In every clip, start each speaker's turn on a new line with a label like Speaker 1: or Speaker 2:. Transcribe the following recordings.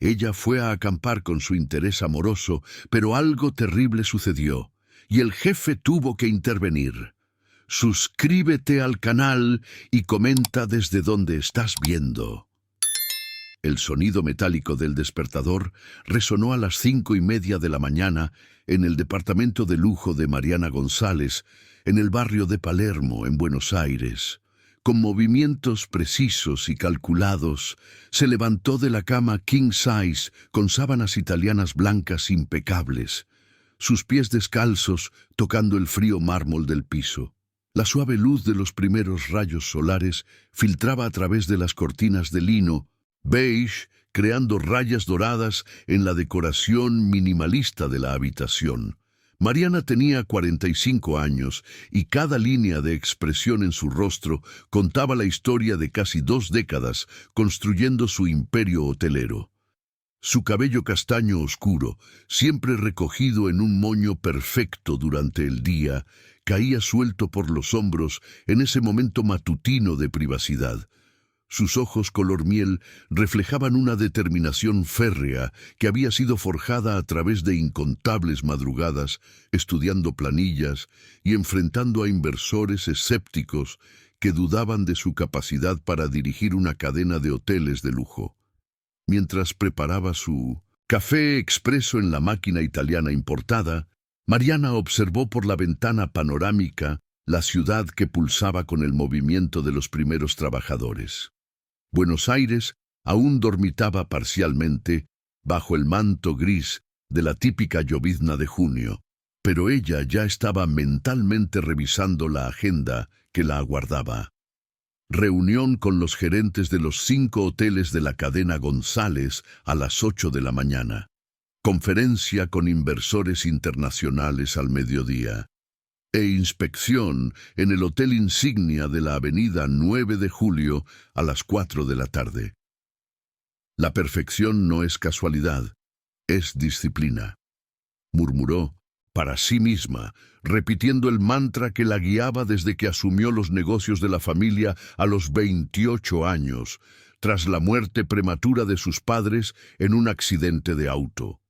Speaker 1: Ella fue a acampar con su interés amoroso, pero algo terrible sucedió, y el jefe tuvo que intervenir. Suscríbete al canal y comenta desde donde estás viendo. El sonido metálico del despertador resonó a las 5:30 de la mañana en el departamento de lujo de Mariana González, en el barrio de Palermo, en Buenos Aires. Con movimientos precisos y calculados, se levantó de la cama king size con sábanas italianas blancas impecables, sus pies descalzos tocando el frío mármol del piso. La suave luz de los primeros rayos solares filtraba a través de las cortinas de lino beige, creando rayas doradas en la decoración minimalista de la habitación. Mariana tenía 45 años y cada línea de expresión en su rostro contaba la historia de casi 2 décadas construyendo su imperio hotelero. Su cabello castaño oscuro, siempre recogido en un moño perfecto durante el día, caía suelto por los hombros en ese momento matutino de privacidad. Sus ojos color miel reflejaban una determinación férrea que había sido forjada a través de incontables madrugadas, estudiando planillas y enfrentando a inversores escépticos que dudaban de su capacidad para dirigir una cadena de hoteles de lujo. Mientras preparaba su café expreso en la máquina italiana importada, Mariana observó por la ventana panorámica la ciudad que pulsaba con el movimiento de los primeros trabajadores. Buenos Aires aún dormitaba parcialmente bajo el manto gris de la típica llovizna de junio, pero ella ya estaba mentalmente revisando la agenda que la aguardaba. Reunión con los gerentes de los 5 hoteles de la cadena González a las 8 de la mañana. Conferencia con inversores internacionales al mediodía. E inspección en el hotel insignia de la avenida 9 de Julio a las 4 de la tarde. La perfección no es casualidad, es disciplina, murmuró para sí misma, repitiendo el mantra que la guiaba desde que asumió los negocios de la familia a los 28 años, tras la muerte prematura de sus padres en un accidente de auto.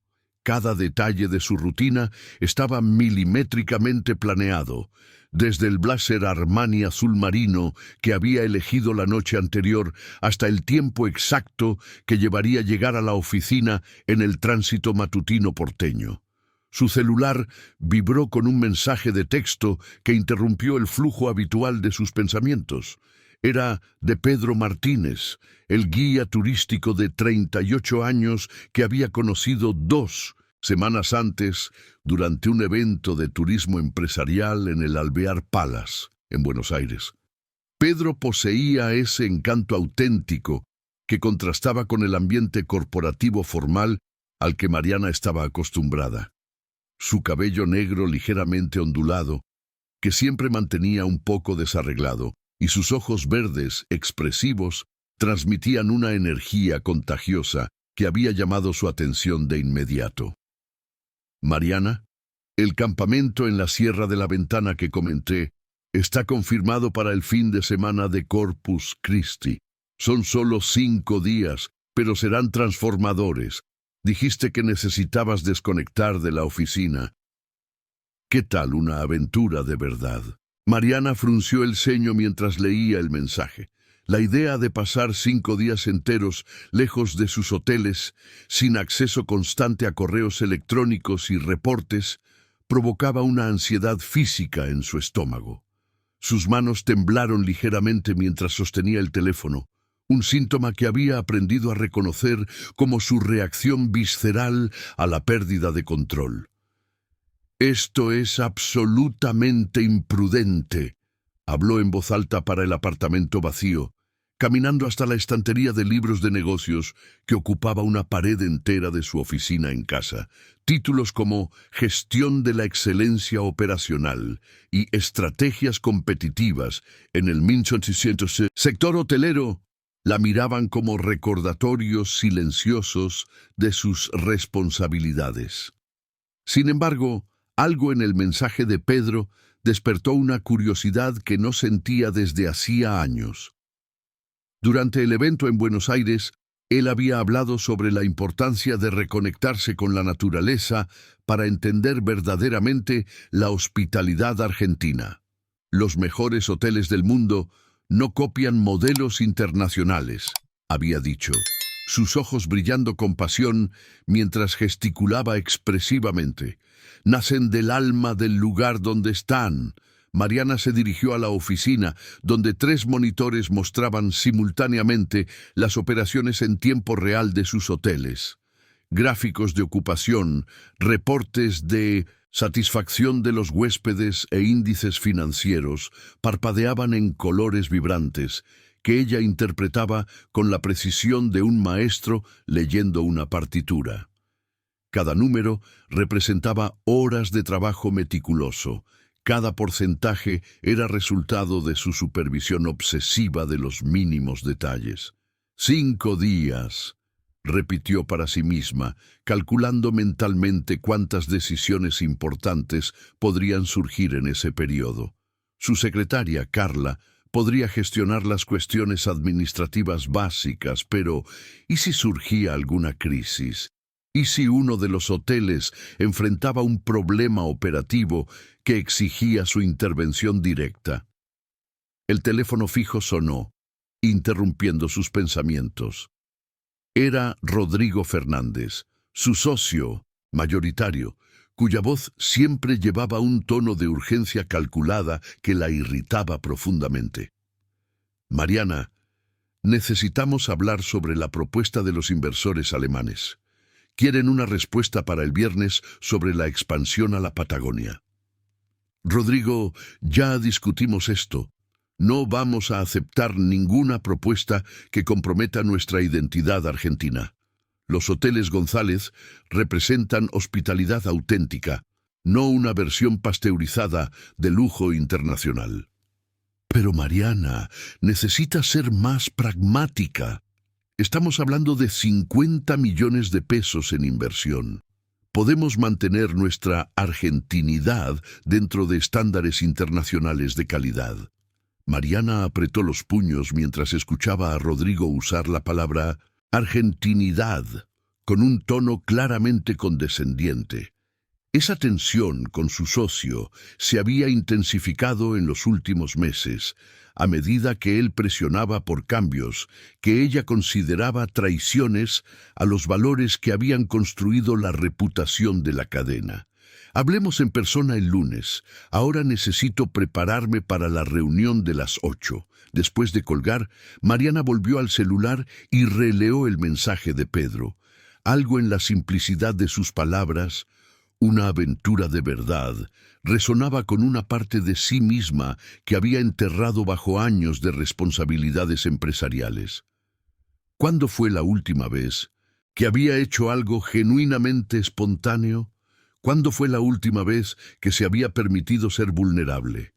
Speaker 1: Cada detalle de su rutina estaba milimétricamente planeado, desde el blazer Armani azul marino que había elegido la noche anterior hasta el tiempo exacto que llevaría a llegar a la oficina en el tránsito matutino porteño. Su celular vibró con un mensaje de texto que interrumpió el flujo habitual de sus pensamientos. Era de Pedro Martínez, el guía turístico de 38 años que había conocido 2 semanas antes durante un evento de turismo empresarial en el Alvear Palace, en Buenos Aires. Pedro poseía ese encanto auténtico que contrastaba con el ambiente corporativo formal al que Mariana estaba acostumbrada. Su cabello negro ligeramente ondulado, que siempre mantenía un poco desarreglado, y sus ojos verdes, expresivos, transmitían una energía contagiosa que había llamado su atención de inmediato. Mariana, el campamento en la Sierra de la Ventana que comenté está confirmado para el fin de semana de Corpus Christi. Son solo 5 días, pero serán transformadores. Dijiste que necesitabas desconectar de la oficina. ¿Qué tal una aventura de verdad? Mariana frunció el ceño mientras leía el mensaje. La idea de pasar 5 días enteros lejos de sus hoteles, sin acceso constante a correos electrónicos y reportes, provocaba una ansiedad física en su estómago. Sus manos temblaron ligeramente mientras sostenía el teléfono, un síntoma que había aprendido a reconocer como su reacción visceral a la pérdida de control. «Esto es absolutamente imprudente», habló en voz alta para el apartamento vacío, caminando hasta la estantería de libros de negocios que ocupaba una pared entera de su oficina en casa. Títulos como Gestión de la excelencia operacional y Estrategias competitivas en el 1600 sector hotelero la miraban como recordatorios silenciosos de sus responsabilidades. Sin embargo, algo en el mensaje de Pedro despertó una curiosidad que no sentía desde hacía años. Durante el evento en Buenos Aires, Él había hablado sobre la importancia de reconectarse con la naturaleza para entender verdaderamente la hospitalidad argentina. Los mejores hoteles del mundo no copian modelos internacionales, había dicho, sus ojos brillando con pasión mientras gesticulaba expresivamente. Nacen del alma del lugar donde están. Mariana se dirigió a la oficina, donde 3 monitores mostraban simultáneamente las operaciones en tiempo real de sus hoteles. Gráficos de ocupación, reportes de satisfacción de los huéspedes e índices financieros parpadeaban en colores vibrantes, que ella interpretaba con la precisión de un maestro leyendo una partitura. Cada número representaba horas de trabajo meticuloso. Cada porcentaje era resultado de su supervisión obsesiva de los mínimos detalles. 5 días, repitió para sí misma, calculando mentalmente cuántas decisiones importantes podrían surgir en ese periodo. Su secretaria, Carla, podría gestionar las cuestiones administrativas básicas, pero ¿y si surgía alguna crisis? ¿Y si uno de los hoteles enfrentaba un problema operativo que exigía su intervención directa? El teléfono fijo sonó, interrumpiendo sus pensamientos. Era Rodrigo Fernández, su socio mayoritario, cuya voz siempre llevaba un tono de urgencia calculada que la irritaba profundamente. Mariana, necesitamos hablar sobre la propuesta de los inversores alemanes. Quieren una respuesta para el viernes sobre la expansión a la Patagonia. Rodrigo, ya discutimos esto. No vamos a aceptar ninguna propuesta que comprometa nuestra identidad argentina. Los hoteles González representan hospitalidad auténtica, no una versión pasteurizada de lujo internacional. Pero Mariana, necesita ser más pragmática. Estamos hablando de 50 millones de pesos en inversión. Podemos mantener nuestra argentinidad dentro de estándares internacionales de calidad. Mariana apretó los puños mientras escuchaba a Rodrigo usar la palabra argentinidad con un tono claramente condescendiente. Esa tensión con su socio se había intensificado en los últimos meses, a medida que él presionaba por cambios que ella consideraba traiciones a los valores que habían construido la reputación de la cadena. Hablemos en persona el lunes. Ahora necesito prepararme para la reunión de las 8. Después de colgar, Mariana volvió al celular y releó el mensaje de Pedro. Algo en la simplicidad de sus palabras, una aventura de verdad, resonaba con una parte de sí misma que había enterrado bajo años de responsabilidades empresariales. ¿Cuándo fue la última vez que había hecho algo genuinamente espontáneo? ¿Cuándo fue la última vez que se había permitido ser vulnerable?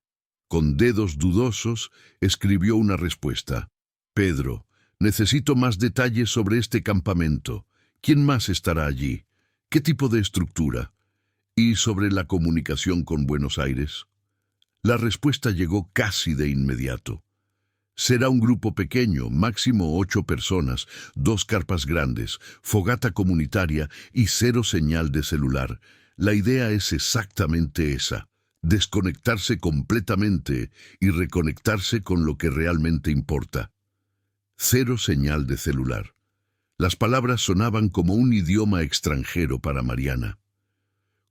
Speaker 1: Con dedos dudosos, escribió una respuesta. Pedro, necesito más detalles sobre este campamento. ¿Quién más estará allí? ¿Qué tipo de estructura? ¿Y sobre la comunicación con Buenos Aires? La respuesta llegó casi de inmediato. Será un grupo pequeño, máximo 8 personas, 2 carpas grandes, fogata comunitaria y 0 señal de celular. La idea es exactamente esa, desconectarse completamente y reconectarse con lo que realmente importa. 0 señal de celular. Las palabras sonaban como un idioma extranjero para Mariana.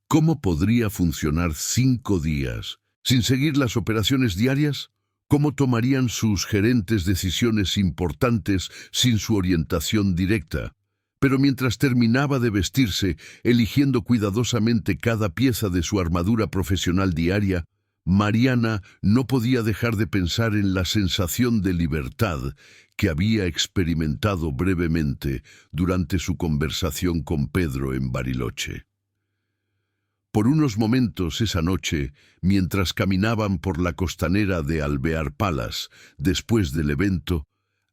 Speaker 1: ¿Cómo podría funcionar 5 días sin seguir las operaciones diarias? ¿Cómo tomarían sus gerentes decisiones importantes sin su orientación directa? Pero mientras terminaba de vestirse, eligiendo cuidadosamente cada pieza de su armadura profesional diaria, Mariana no podía dejar de pensar en la sensación de libertad que había experimentado brevemente durante su conversación con Pedro en Bariloche. Por unos momentos esa noche, mientras caminaban por la costanera de Alvear Palace después del evento,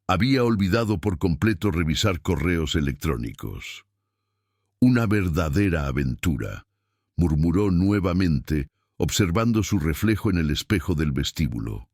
Speaker 1: había olvidado por completo revisar correos electrónicos. Una verdadera aventura, murmuró nuevamente, observando su reflejo en el espejo del vestíbulo.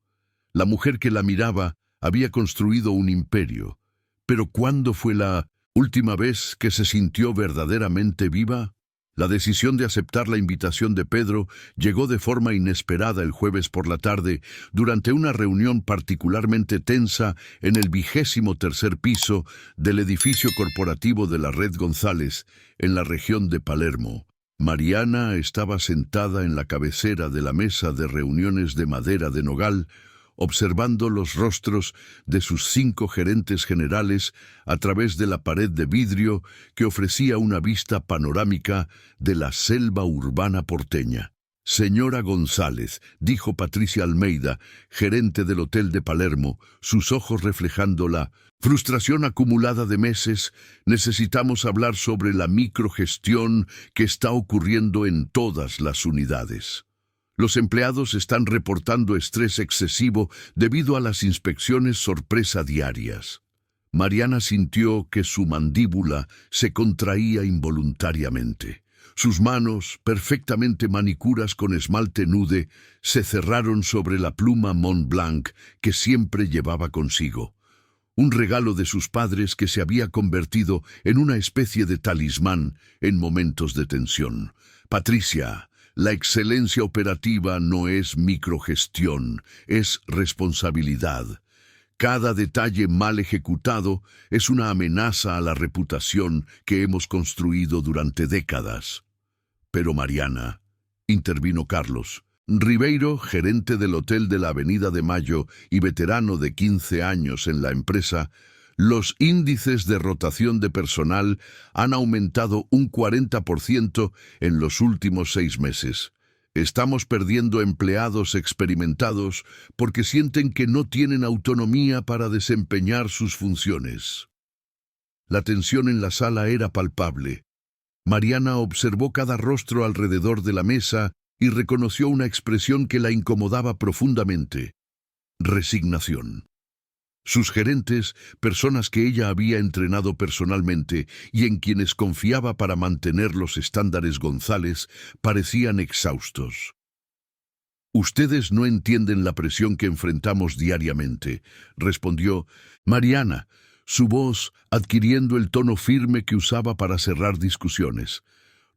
Speaker 1: La mujer que la miraba había construido un imperio, Pero ¿cuándo fue la última vez que se sintió verdaderamente viva? La decisión de aceptar la invitación de Pedro llegó de forma inesperada el jueves por la tarde, durante una reunión particularmente tensa en el 23º piso del edificio corporativo de la Red González, en la región de Palermo. Mariana estaba sentada en la cabecera de la mesa de reuniones de madera de nogal, observando los rostros de sus 5 gerentes generales a través de la pared de vidrio que ofrecía una vista panorámica de la selva urbana porteña. «Señora González», dijo Patricia Almeida, gerente del Hotel de Palermo, sus ojos reflejando la frustración acumulada de meses, «necesitamos hablar sobre la microgestión que está ocurriendo en todas las unidades». Los empleados están reportando estrés excesivo debido a las inspecciones sorpresa diarias. Mariana sintió que su mandíbula se contraía involuntariamente. Sus manos, perfectamente manicuras con esmalte nude, se cerraron sobre la pluma Mont Blanc que siempre llevaba consigo. Un regalo de sus padres que se había convertido en una especie de talismán en momentos de tensión. «Patricia, la excelencia operativa no es microgestión, es responsabilidad. Cada detalle mal ejecutado es una amenaza a la reputación que hemos construido durante décadas». «Pero Mariana», intervino Carlos Ribeiro, gerente del Hotel de la Avenida de Mayo y veterano de 15 años en la empresa, «los índices de rotación de personal han aumentado un 40% en los últimos 6 meses. Estamos perdiendo empleados experimentados porque sienten que no tienen autonomía para desempeñar sus funciones». La tensión en la sala era palpable. Mariana observó cada rostro alrededor de la mesa y reconoció una expresión que la incomodaba profundamente: resignación. Sus gerentes, personas que ella había entrenado personalmente y en quienes confiaba para mantener los estándares González, parecían exhaustos. «Ustedes no entienden la presión que enfrentamos diariamente», respondió Mariana, su voz adquiriendo el tono firme que usaba para cerrar discusiones.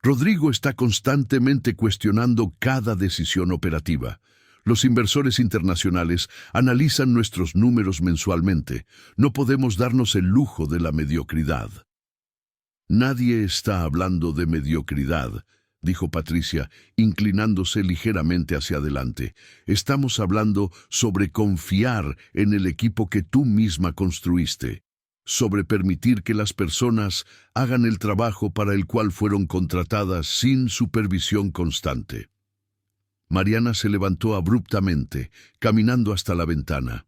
Speaker 1: «Rodrigo está constantemente cuestionando cada decisión operativa. Los inversores internacionales analizan nuestros números mensualmente. No podemos darnos el lujo de la mediocridad». «Nadie está hablando de mediocridad», dijo Patricia, inclinándose ligeramente hacia adelante. «Estamos hablando sobre confiar en el equipo que tú misma construiste, sobre permitir que las personas hagan el trabajo para el cual fueron contratadas sin supervisión constante». Mariana se levantó abruptamente, caminando hasta la ventana.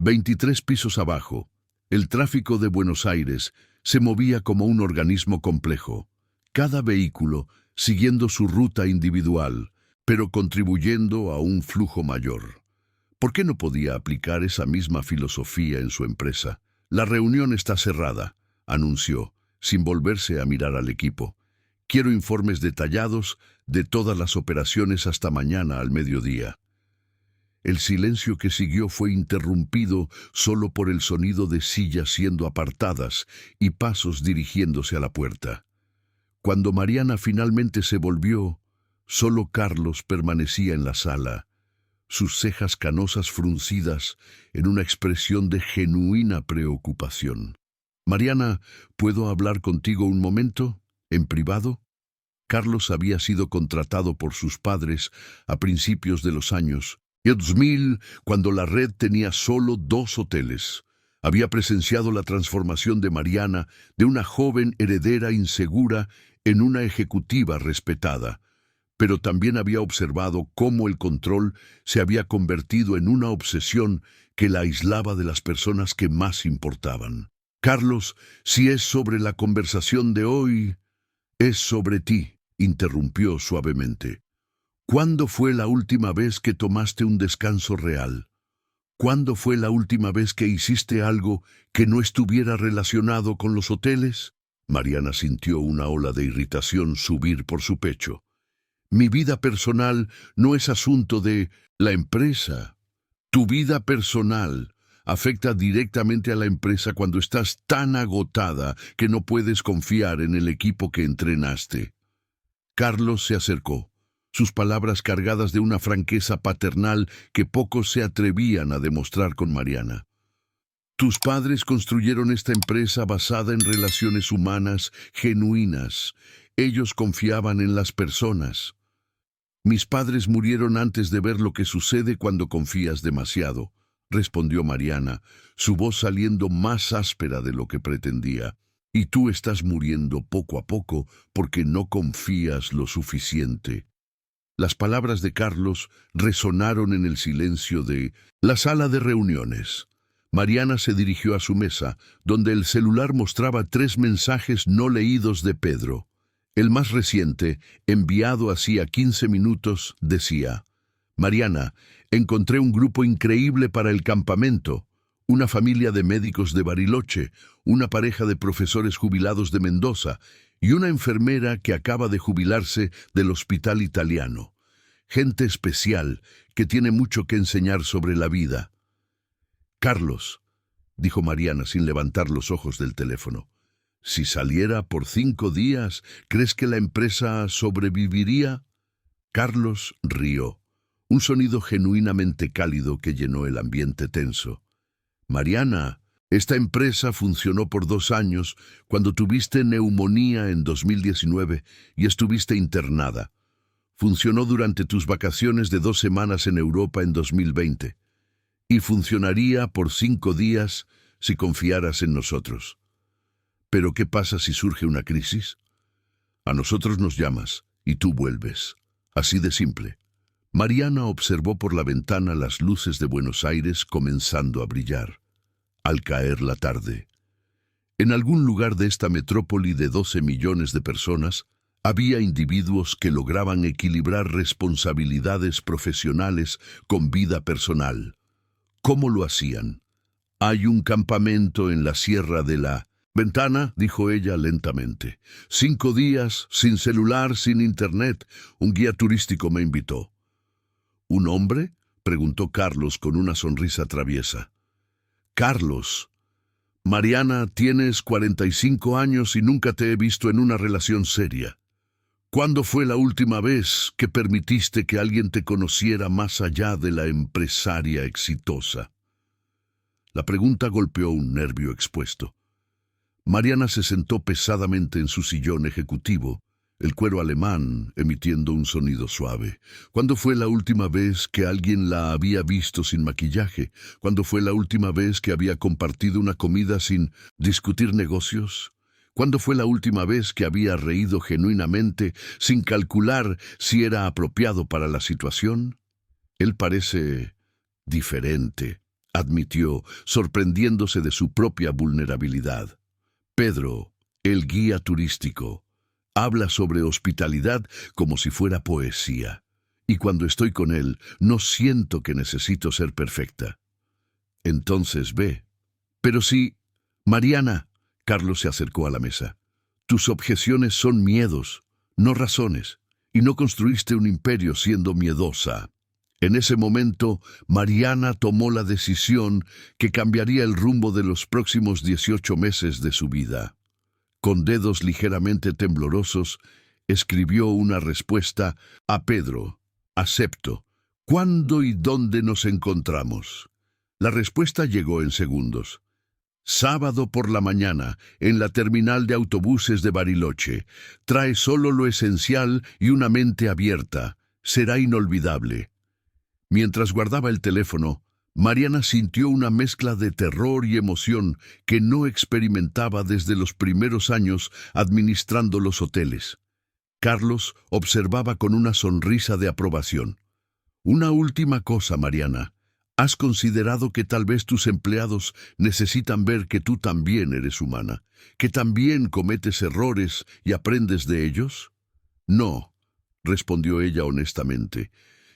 Speaker 1: 23 pisos abajo, el tráfico de Buenos Aires se movía como un organismo complejo, cada vehículo siguiendo su ruta individual, pero contribuyendo a un flujo mayor. ¿Por qué no podía aplicar esa misma filosofía en su empresa? «La reunión está cerrada», anunció, sin volverse a mirar al equipo. «Quiero informes detallados de todas las operaciones hasta mañana al mediodía». El silencio que siguió fue interrumpido solo por el sonido de sillas siendo apartadas y pasos dirigiéndose a la puerta. Cuando Mariana finalmente se volvió, solo Carlos permanecía en la sala, sus cejas canosas fruncidas en una expresión de genuina preocupación. «Mariana, ¿puedo hablar contigo un momento, en privado?» Carlos había sido contratado por sus padres a principios de los años 2000, cuando la red tenía solo 2 hoteles. Había presenciado la transformación de Mariana de una joven heredera insegura en una ejecutiva respetada, pero también había observado cómo el control se había convertido en una obsesión que la aislaba de las personas que más importaban. «Carlos, si es sobre la conversación de hoy, es sobre ti», interrumpió suavemente. «¿Cuándo fue la última vez que tomaste un descanso real? ¿Cuándo fue la última vez que hiciste algo que no estuviera relacionado con los hoteles?» Mariana sintió una ola de irritación subir por su pecho. «Mi vida personal no es asunto de la empresa. Tu vida personal afecta directamente a la empresa cuando estás tan agotada que no puedes confiar en el equipo que entrenaste. Carlos se acercó, sus palabras cargadas de una franqueza paternal que pocos se atrevían a demostrar con Mariana. Tus padres construyeron esta empresa basada en relaciones humanas genuinas. Ellos confiaban en las personas. Mis padres murieron antes de ver lo que sucede cuando confías demasiado, respondió Mariana, su voz saliendo más áspera de lo que pretendía. Y tú estás muriendo poco a poco porque no confías lo suficiente. Las palabras de Carlos resonaron en el silencio de la sala de reuniones. Mariana se dirigió a su mesa, donde el celular mostraba 3 mensajes no leídos de Pedro. El más reciente, enviado hacía 15 minutos, decía: Mariana, encontré un grupo increíble para el campamento. Una familia de médicos de Bariloche, una pareja de profesores jubilados de Mendoza y una enfermera que acaba de jubilarse del hospital italiano. Gente especial que tiene mucho que enseñar sobre la vida. Carlos, dijo Mariana sin levantar los ojos del teléfono, si saliera por 5 días, ¿crees que la empresa sobreviviría? Carlos rió, un sonido genuinamente cálido que llenó el ambiente tenso. Mariana, esta empresa funcionó por 2 años cuando tuviste neumonía en 2019 y estuviste internada. Funcionó durante tus vacaciones de 2 semanas en Europa en 2020. Y funcionaría por 5 días si confiaras en nosotros. ¿Pero qué pasa si surge una crisis? A nosotros nos llamas y tú vuelves. Así de simple. Mariana observó por la ventana las luces de Buenos Aires comenzando a brillar. Al caer la tarde. En algún lugar de esta metrópoli de 12 millones de personas, había individuos que lograban equilibrar responsabilidades profesionales con vida personal. ¿Cómo lo hacían? Hay un campamento en la Sierra de la Ventana, dijo ella lentamente. 5 días, sin celular, sin internet. Un guía turístico me invitó. ¿Un hombre?, preguntó Carlos con una sonrisa traviesa. Carlos, Mariana, tienes 45 años y nunca te he visto en una relación seria. ¿Cuándo fue la última vez que permitiste que alguien te conociera más allá de la empresaria exitosa? La pregunta golpeó un nervio expuesto. Mariana se sentó pesadamente en su sillón ejecutivo, el cuero alemán emitiendo un sonido suave. ¿Cuándo fue la última vez que alguien la había visto sin maquillaje? ¿Cuándo fue la última vez que había compartido una comida sin discutir negocios? ¿Cuándo fue la última vez que había reído genuinamente sin calcular si era apropiado para la situación? Él parece diferente, admitió, sorprendiéndose de su propia vulnerabilidad. Pedro, el guía turístico, habla sobre hospitalidad como si fuera poesía. Y cuando estoy con él, no siento que necesito ser perfecta. Entonces ve. Pero sí, Mariana, Carlos se acercó a la mesa. Tus objeciones son miedos, no razones, y no construiste un imperio siendo miedosa. En ese momento, Mariana tomó la decisión que cambiaría el rumbo de los próximos 18 meses de su vida. Con dedos ligeramente temblorosos, escribió una respuesta a Pedro. Acepto. ¿Cuándo y dónde nos encontramos? La respuesta llegó en segundos. Sábado por la mañana, en la terminal de autobuses de Bariloche. Trae solo lo esencial y una mente abierta. Será inolvidable. Mientras guardaba el teléfono, Mariana sintió una mezcla de terror y emoción que no experimentaba desde los primeros años administrando los hoteles. Carlos observaba con una sonrisa de aprobación. Una última cosa, Mariana. ¿Has considerado que tal vez tus empleados necesitan ver que tú también eres humana, que también cometes errores y aprendes de ellos? No, respondió ella honestamente.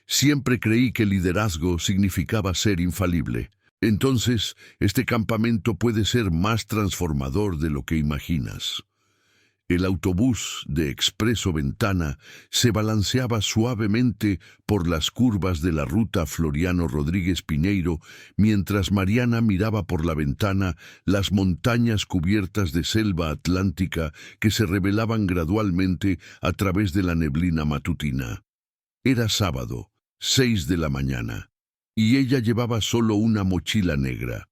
Speaker 1: Siempre creí que el liderazgo significaba ser infalible. Entonces, este campamento puede ser más transformador de lo que imaginas. El autobús de Expreso Ventana se balanceaba suavemente por las curvas de la ruta Floriano Rodríguez Piñeiro, mientras Mariana miraba por la ventana las montañas cubiertas de selva atlántica que se revelaban gradualmente a través de la neblina matutina. Era sábado, 6 de la mañana, y ella llevaba solo una mochila negra.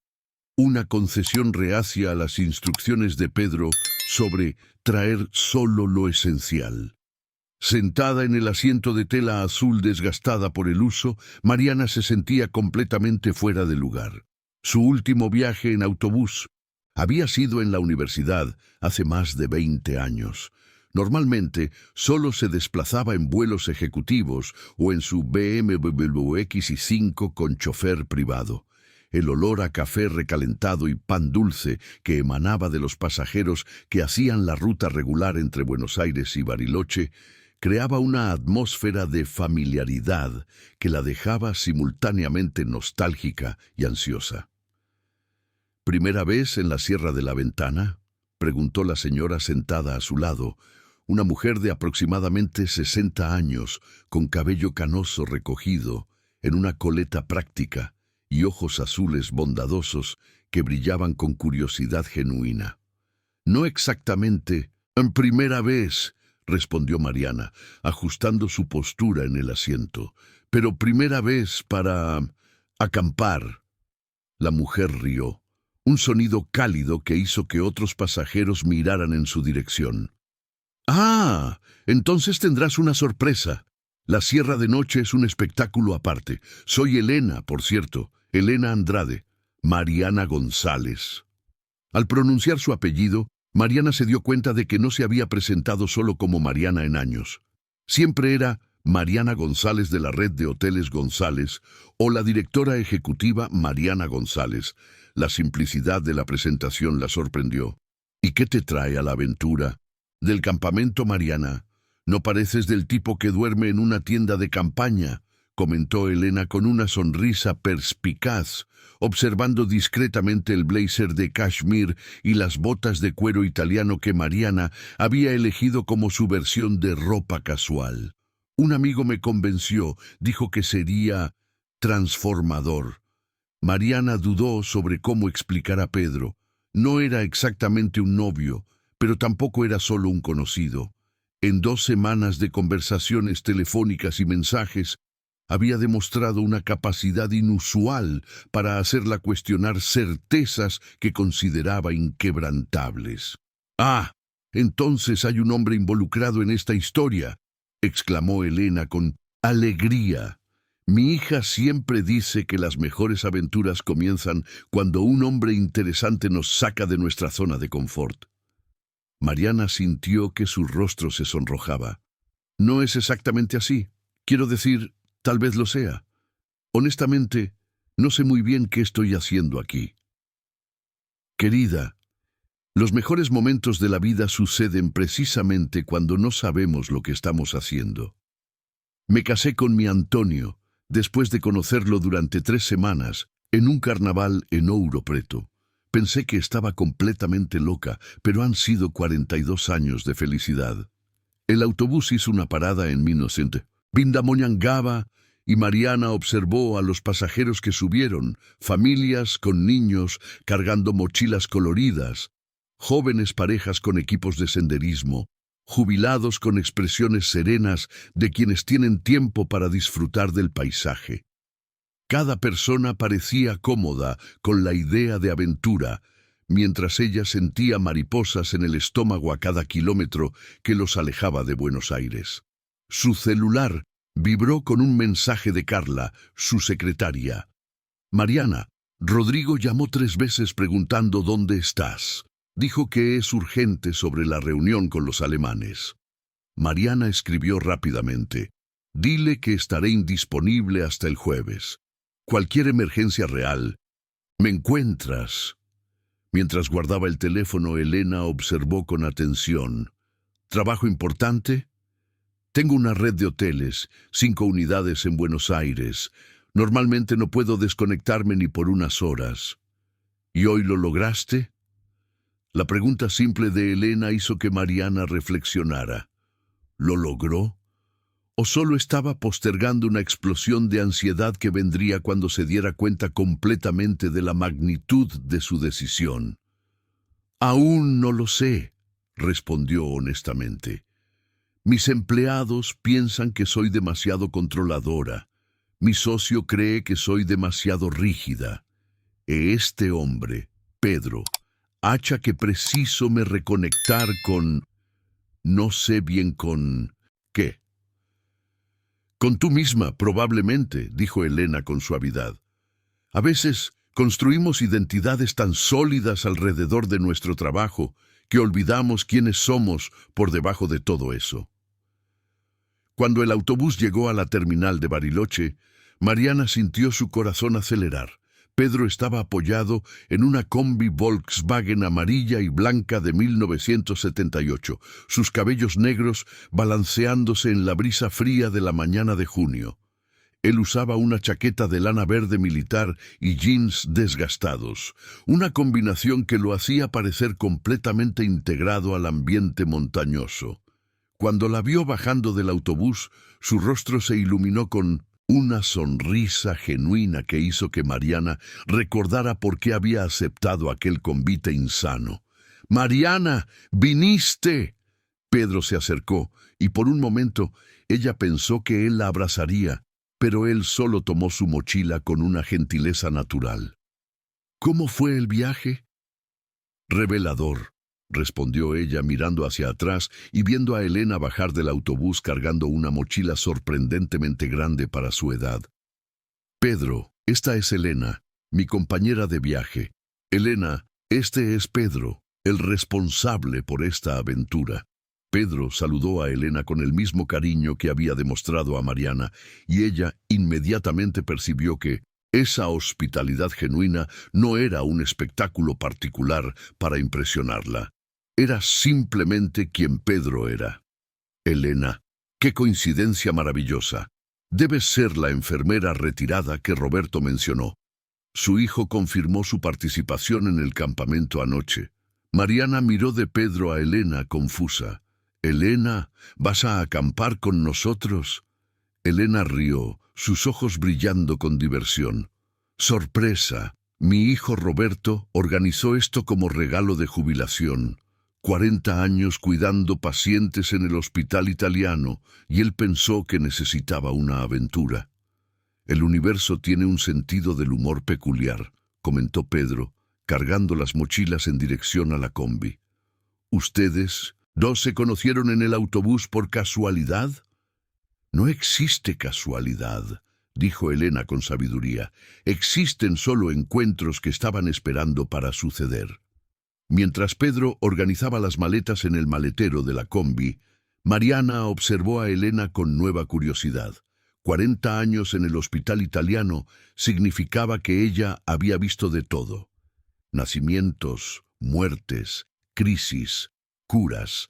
Speaker 1: Una concesión reacia a las instrucciones de Pedro sobre traer solo lo esencial. Sentada en el asiento de tela azul desgastada por el uso, Mariana se sentía completamente fuera de lugar. Su último viaje en autobús había sido en la universidad hace más de 20 años. Normalmente solo se desplazaba en vuelos ejecutivos o en su BMW X5 con chofer privado. El olor a café recalentado y pan dulce que emanaba de los pasajeros que hacían la ruta regular entre Buenos Aires y Bariloche creaba una atmósfera de familiaridad que la dejaba simultáneamente nostálgica y ansiosa. ¿Primera vez en la Sierra de la Ventana?, preguntó la señora sentada a su lado, una mujer de aproximadamente 60 años, con cabello canoso recogido, en una coleta práctica, y ojos azules bondadosos que brillaban con curiosidad genuina. «No exactamente, en primera vez», respondió Mariana, ajustando su postura en el asiento, «pero primera vez para acampar». La mujer rió, un sonido cálido que hizo que otros pasajeros miraran en su dirección. «Ah, entonces tendrás una sorpresa. La Sierra de Noche es un espectáculo aparte. Soy Elena, por cierto. Elena Andrade, Mariana González». Al pronunciar su apellido, Mariana se dio cuenta de que no se había presentado solo como Mariana en años. Siempre era Mariana González de la red de hoteles González o la directora ejecutiva Mariana González. La simplicidad de la presentación la sorprendió. «¿Y qué te trae a la aventura?» «Del campamento, Mariana. No pareces del tipo que duerme en una tienda de campaña», comentó Elena con una sonrisa perspicaz, observando discretamente el blazer de cashmere y las botas de cuero italiano que Mariana había elegido como su versión de ropa casual. «Un amigo me convenció, dijo que sería transformador». Mariana dudó sobre cómo explicar a Pedro. No era exactamente un novio, pero tampoco era solo un conocido. En 2 semanas de conversaciones telefónicas y mensajes, había demostrado una capacidad inusual para hacerla cuestionar certezas que consideraba inquebrantables. «Ah, entonces hay un hombre involucrado en esta historia», exclamó Elena con alegría. «Mi hija siempre dice que las mejores aventuras comienzan cuando un hombre interesante nos saca de nuestra zona de confort». Mariana sintió que su rostro se sonrojaba. «No es exactamente así. Quiero decir, tal vez lo sea. Honestamente, no sé muy bien qué estoy haciendo aquí». «Querida, los mejores momentos de la vida suceden precisamente cuando no sabemos lo que estamos haciendo. Me casé con mi Antonio, después de conocerlo durante 3 semanas, en un carnaval en Ouro Preto. Pensé que estaba completamente loca, pero han sido 42 años de felicidad. El autobús hizo una parada en Minocente. Pindamonhangaba, y Mariana observó a los pasajeros que subieron, familias con niños cargando mochilas coloridas, jóvenes parejas con equipos de senderismo, jubilados con expresiones serenas de quienes tienen tiempo para disfrutar del paisaje. Cada persona parecía cómoda con la idea de aventura, mientras ella sentía mariposas en el estómago a cada kilómetro que los alejaba de Buenos Aires. Su celular vibró con un mensaje de Carla, su secretaria. «Mariana, Rodrigo llamó 3 veces preguntando dónde estás. Dijo que es urgente sobre la reunión con los alemanes». Mariana escribió rápidamente: «Dile que estaré indisponible hasta el jueves. Cualquier emergencia real. ¿Me encuentras?». Mientras guardaba el teléfono, Elena observó con atención. «¿Trabajo importante?». «Tengo una red de hoteles, 5 unidades en Buenos Aires. Normalmente no puedo desconectarme ni por unas horas». «¿Y hoy lo lograste?». La pregunta simple de Elena hizo que Mariana reflexionara. ¿Lo logró? ¿O solo estaba postergando una explosión de ansiedad que vendría cuando se diera cuenta completamente de la magnitud de su decisión? Aún no lo sé, respondió honestamente. Mis empleados piensan que soy demasiado controladora. Mi socio cree que soy demasiado rígida. Este hombre, Pedro, hacha que preciso me reconectar con... no sé bien con... ¿qué? Con tú misma, probablemente, dijo Elena con suavidad. A veces construimos identidades tan sólidas alrededor de nuestro trabajo que olvidamos quiénes somos por debajo de todo eso. Cuando el autobús llegó a la terminal de Bariloche, Mariana sintió su corazón acelerar. Pedro estaba apoyado en una combi Volkswagen amarilla y blanca de 1978, sus cabellos negros balanceándose en la brisa fría de la mañana de junio. Él usaba una chaqueta de lana verde militar y jeans desgastados, una combinación que lo hacía parecer completamente integrado al ambiente montañoso. Cuando la vio bajando del autobús, su rostro se iluminó con una sonrisa genuina que hizo que Mariana recordara por qué había aceptado aquel convite insano. «¡Mariana, viniste!». Pedro se acercó y por un momento ella pensó que él la abrazaría, pero él solo tomó su mochila con una gentileza natural. «¿Cómo fue el viaje?». «Revelador», respondió ella mirando hacia atrás y viendo a Elena bajar del autobús cargando una mochila sorprendentemente grande para su edad. «Pedro, esta es Elena, mi compañera de viaje. Elena, este es Pedro, el responsable por esta aventura». Pedro saludó a Elena con el mismo cariño que había demostrado a Mariana, y ella inmediatamente percibió que esa hospitalidad genuina no era un espectáculo particular para impresionarla. Era simplemente quien Pedro era. «Elena, qué coincidencia maravillosa. Debes ser la enfermera retirada que Roberto mencionó». Su hijo confirmó su participación en el campamento anoche. Mariana miró de Pedro a Elena confusa. «Elena, ¿vas a acampar con nosotros?». Elena rió, sus ojos brillando con diversión. «Sorpresa. Mi hijo Roberto organizó esto como regalo de jubilación. 40 años cuidando pacientes en el hospital italiano, y él pensó que necesitaba una aventura». «El universo tiene un sentido del humor peculiar», comentó Pedro, cargando las mochilas en dirección a la combi. «¿Ustedes dos se conocieron en el autobús por casualidad?». «No existe casualidad», dijo Elena con sabiduría. «Existen solo encuentros que estaban esperando para suceder». Mientras Pedro organizaba las maletas en el maletero de la combi, Mariana observó a Elena con nueva curiosidad. 40 años en el hospital italiano significaba que ella había visto de todo. Nacimientos, muertes, crisis, curas.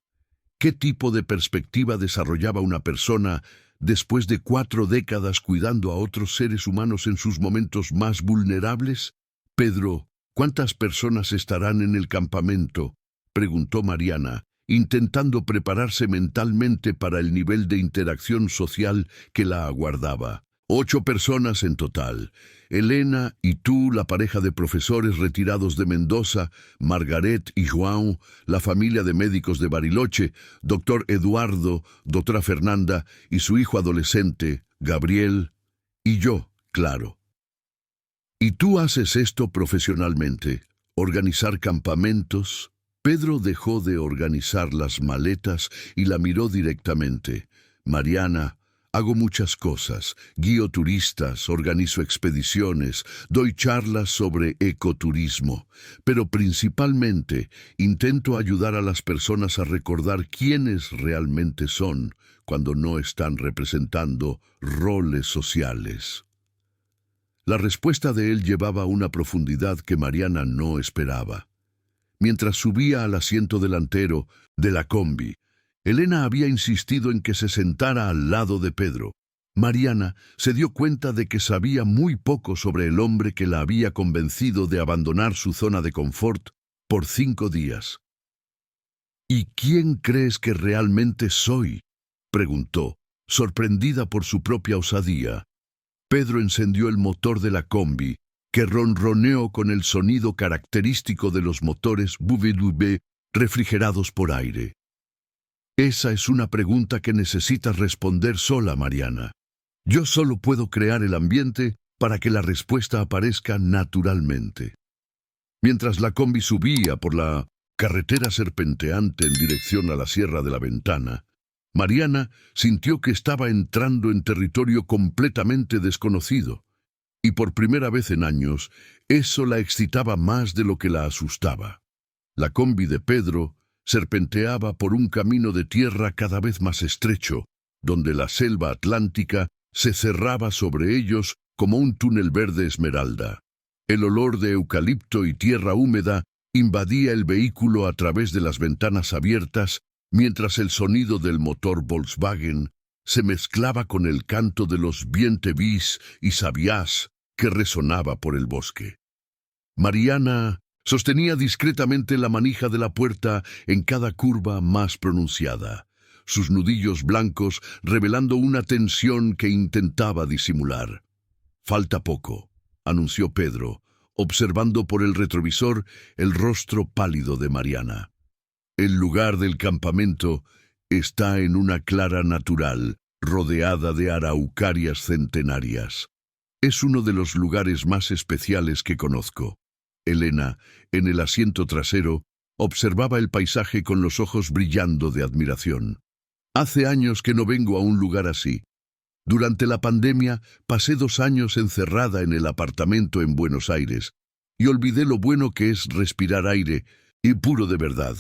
Speaker 1: ¿Qué tipo de perspectiva desarrollaba una persona después de 4 décadas cuidando a otros seres humanos en sus momentos más vulnerables? «Pedro, ¿cuántas personas estarán en el campamento?», preguntó Mariana, intentando prepararse mentalmente para el nivel de interacción social que la aguardaba. 8 personas en total. Elena y tú, la pareja de profesores retirados de Mendoza, Margaret y João, la familia de médicos de Bariloche, doctor Eduardo, doctora Fernanda y su hijo adolescente, Gabriel, y yo, claro. ¿Y tú haces esto profesionalmente? ¿Organizar campamentos? Pedro dejó de organizar las maletas y la miró directamente. «Mariana, hago muchas cosas. Guío turistas, organizo expediciones, doy charlas sobre ecoturismo, pero principalmente intento ayudar a las personas a recordar quiénes realmente son cuando no están representando roles sociales». La respuesta de él llevaba una profundidad que Mariana no esperaba. Mientras subía al asiento delantero de la combi, Elena había insistido en que se sentara al lado de Pedro. Mariana se dio cuenta de que sabía muy poco sobre el hombre que la había convencido de abandonar su zona de confort por 5 días. ¿Y quién crees que realmente soy?, preguntó, sorprendida por su propia osadía. Pedro encendió el motor de la combi, que ronroneó con el sonido característico de los motores VW refrigerados por aire. Esa es una pregunta que necesitas responder sola, Mariana. Yo solo puedo crear el ambiente para que la respuesta aparezca naturalmente. Mientras la combi subía por la carretera serpenteante en dirección a la Sierra de la Ventana, Mariana sintió que estaba entrando en territorio completamente desconocido, y por primera vez en años, eso la excitaba más de lo que la asustaba. La combi de Pedro serpenteaba por un camino de tierra cada vez más estrecho, donde la selva atlántica se cerraba sobre ellos como un túnel verde esmeralda. El olor de eucalipto y tierra húmeda invadía el vehículo a través de las ventanas abiertas, mientras el sonido del motor Volkswagen se mezclaba con el canto de los Bientebis y Sabiás que resonaba por el bosque. Mariana sostenía discretamente la manija de la puerta en cada curva más pronunciada, sus nudillos blancos revelando una tensión que intentaba disimular. «Falta poco», anunció Pedro, observando por el retrovisor el rostro pálido de Mariana. El lugar del campamento está en una clara natural, rodeada de araucarias centenarias. Es uno de los lugares más especiales que conozco. Elena, en el asiento trasero, observaba el paisaje con los ojos brillando de admiración. Hace años que no vengo a un lugar así. Durante la pandemia pasé 2 años encerrada en el apartamento en Buenos Aires y olvidé lo bueno que es respirar aire, y puro de verdad.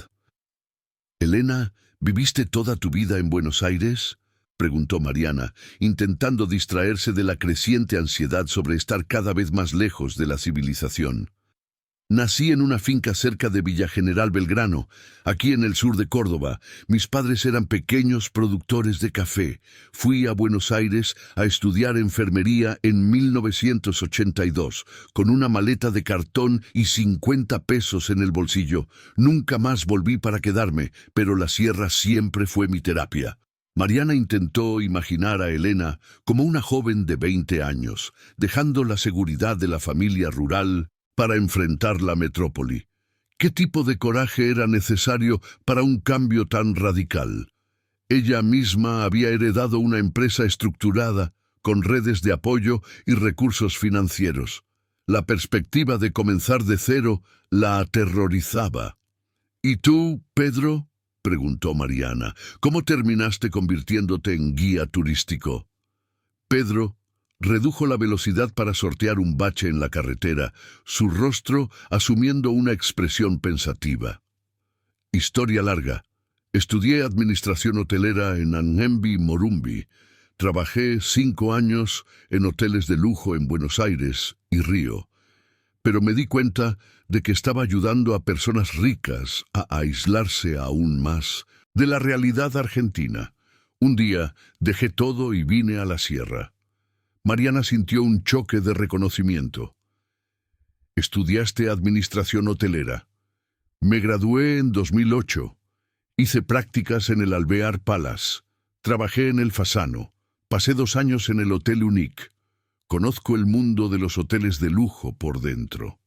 Speaker 1: «Elena, ¿viviste toda tu vida en Buenos Aires?», preguntó Mariana, intentando distraerse de la creciente ansiedad sobre estar cada vez más lejos de la civilización. «Nací en una finca cerca de Villa General Belgrano, aquí en el sur de Córdoba. Mis padres eran pequeños productores de café. Fui a Buenos Aires a estudiar enfermería en 1982, con una maleta de cartón y 50 pesos en el bolsillo. Nunca más volví para quedarme, pero la sierra siempre fue mi terapia». Mariana intentó imaginar a Elena como una joven de 20 años, dejando la seguridad de la familia rural para enfrentar la metrópoli. ¿Qué tipo de coraje era necesario para un cambio tan radical? Ella misma había heredado una empresa estructurada, con redes de apoyo y recursos financieros. La perspectiva de comenzar de cero la aterrorizaba. «¿Y tú, Pedro?», preguntó Mariana. «¿Cómo terminaste convirtiéndote en guía turístico?». Pedro redujo la velocidad para sortear un bache en la carretera, su rostro asumiendo una expresión pensativa. «Historia larga. Estudié administración hotelera en Anhembi Morumbi. Trabajé 5 años en hoteles de lujo en Buenos Aires y Río. Pero me di cuenta de que estaba ayudando a personas ricas a aislarse aún más de la realidad argentina. Un día dejé todo y vine a la sierra». Mariana sintió un choque de reconocimiento. «Estudiaste administración hotelera». «Me gradué en 2008. Hice prácticas en el Alvear Palace. Trabajé en el Fasano. Pasé 2 años en el Hotel Unique. Conozco el mundo de los hoteles de lujo por dentro».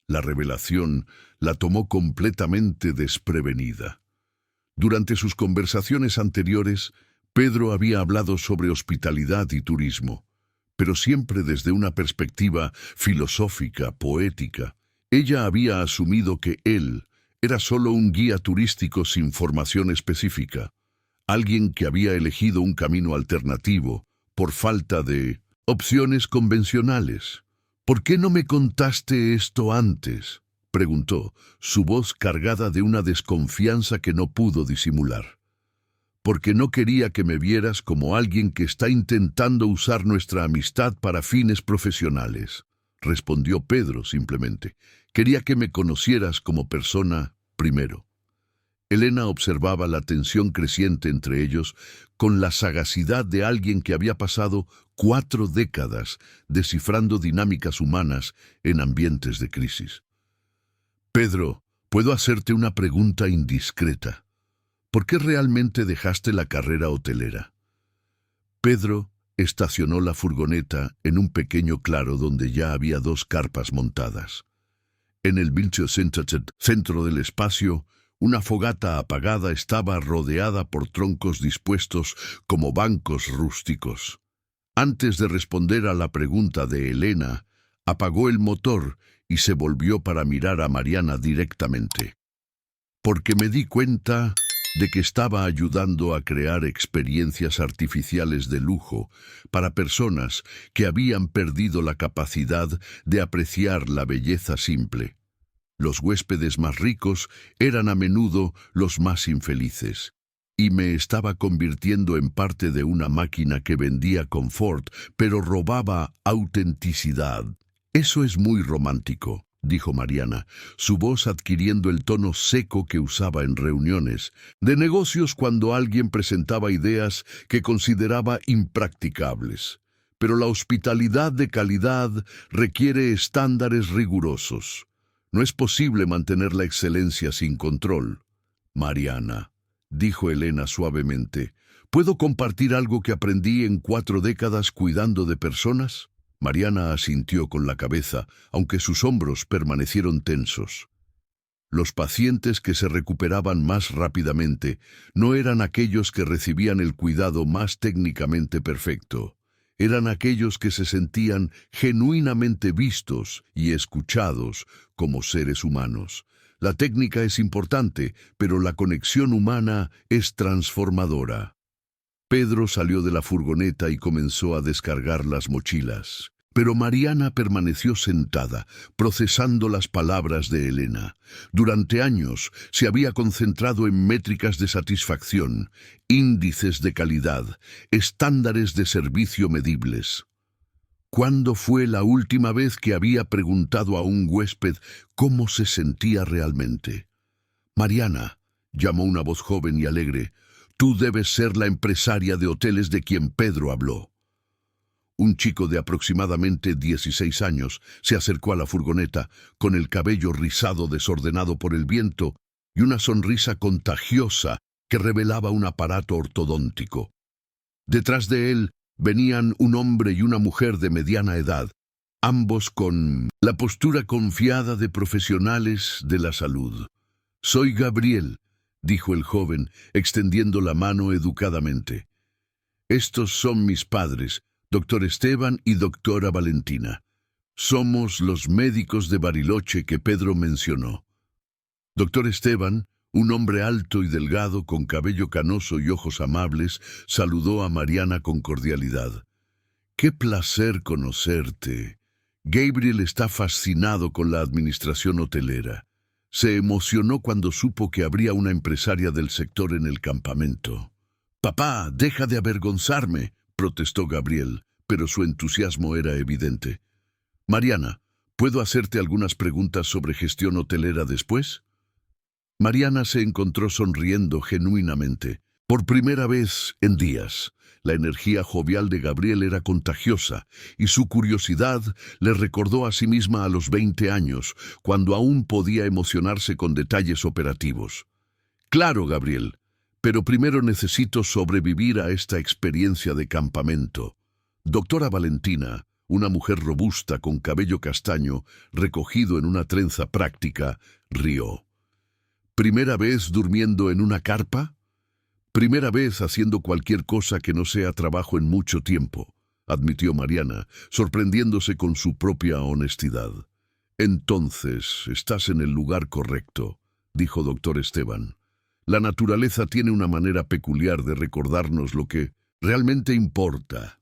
Speaker 1: La revelación la tomó completamente desprevenida. Durante sus conversaciones anteriores, Pedro había hablado sobre hospitalidad y turismo, pero siempre desde una perspectiva filosófica, poética. Ella había asumido que él era solo un guía turístico sin formación específica, alguien que había elegido un camino alternativo por falta de opciones convencionales. «¿Por qué no me contaste esto antes?», preguntó, su voz cargada de una desconfianza que no pudo disimular. «Porque no quería que me vieras como alguien que está intentando usar nuestra amistad para fines profesionales», respondió Pedro simplemente. «Quería que me conocieras como persona primero». Elena observaba la tensión creciente entre ellos con la sagacidad de alguien que había pasado 4 décadas descifrando dinámicas humanas en ambientes de crisis. «Pedro, Puedo hacerte una pregunta indiscreta. ¿Por qué realmente dejaste la carrera hotelera? Pedro estacionó la furgoneta en un pequeño claro donde ya había 2 carpas montadas. En el centro del espacio, una fogata apagada estaba rodeada por troncos dispuestos como bancos rústicos. Antes de responder a la pregunta de Elena, apagó el motor y se volvió para mirar a Mariana directamente. Porque me di cuenta de que estaba ayudando a crear experiencias artificiales de lujo para personas que habían perdido la capacidad de apreciar la belleza simple. Los huéspedes más ricos eran a menudo los más infelices, y me estaba convirtiendo en parte de una máquina que vendía confort, pero robaba autenticidad. Eso es muy romántico, dijo Mariana, su voz adquiriendo el tono seco que usaba en reuniones de negocios cuando alguien presentaba ideas que consideraba impracticables. Pero la hospitalidad de calidad requiere estándares rigurosos. No es posible mantener la excelencia sin control. Mariana, dijo Elena suavemente, ¿puedo compartir algo que aprendí en 4 décadas cuidando de personas? Mariana asintió con la cabeza, aunque sus hombros permanecieron tensos. Los pacientes que se recuperaban más rápidamente no eran aquellos que recibían el cuidado más técnicamente perfecto. Eran aquellos que se sentían genuinamente vistos y escuchados como seres humanos. La técnica es importante, pero la conexión humana es transformadora. Pedro salió de la furgoneta y comenzó a descargar las mochilas. Pero Mariana permaneció sentada, procesando las palabras de Elena. Durante años se había concentrado en métricas de satisfacción, índices de calidad, estándares de servicio medibles. ¿Cuándo fue la última vez que había preguntado a un huésped cómo se sentía realmente? Mariana, llamó una voz joven y alegre, tú debes ser la empresaria de hoteles de quien Pedro habló. Un chico de aproximadamente 16 años se acercó a la furgoneta con el cabello rizado desordenado por el viento y una sonrisa contagiosa que revelaba un aparato ortodóntico. Detrás de él venían un hombre y una mujer de mediana edad, ambos con la postura confiada de profesionales de la salud. «Soy Gabriel», dijo el joven, extendiendo la mano educadamente. «Estos son mis padres, Dr. Esteban y Dra. Valentina. Somos los médicos de Bariloche que Pedro mencionó». Dr. Esteban, un hombre alto y delgado con cabello canoso y ojos amables, saludó a Mariana con cordialidad. «Qué placer conocerte. Gabriel está fascinado con la administración hotelera. Se emocionó cuando supo que habría una empresaria del sector en el campamento». «Papá, deja de avergonzarme», protestó Gabriel, pero su entusiasmo era evidente. «Mariana, ¿puedo hacerte algunas preguntas sobre gestión hotelera después?» Mariana se encontró sonriendo genuinamente. Por primera vez en días, la energía jovial de Gabriel era contagiosa, y su curiosidad le recordó a sí misma a los 20 años, cuando aún podía emocionarse con detalles operativos. «Claro, Gabriel, pero primero necesito sobrevivir a esta experiencia de campamento». Dra. Valentina, una mujer robusta con cabello castaño recogido en una trenza práctica, rió. «¿Primera vez durmiendo en una carpa?» «Primera vez haciendo cualquier cosa que no sea trabajo en mucho tiempo», admitió Mariana, sorprendiéndose con su propia honestidad. «Entonces, estás en el lugar correcto», dijo Dr. Esteban. «La naturaleza tiene una manera peculiar de recordarnos lo que realmente importa».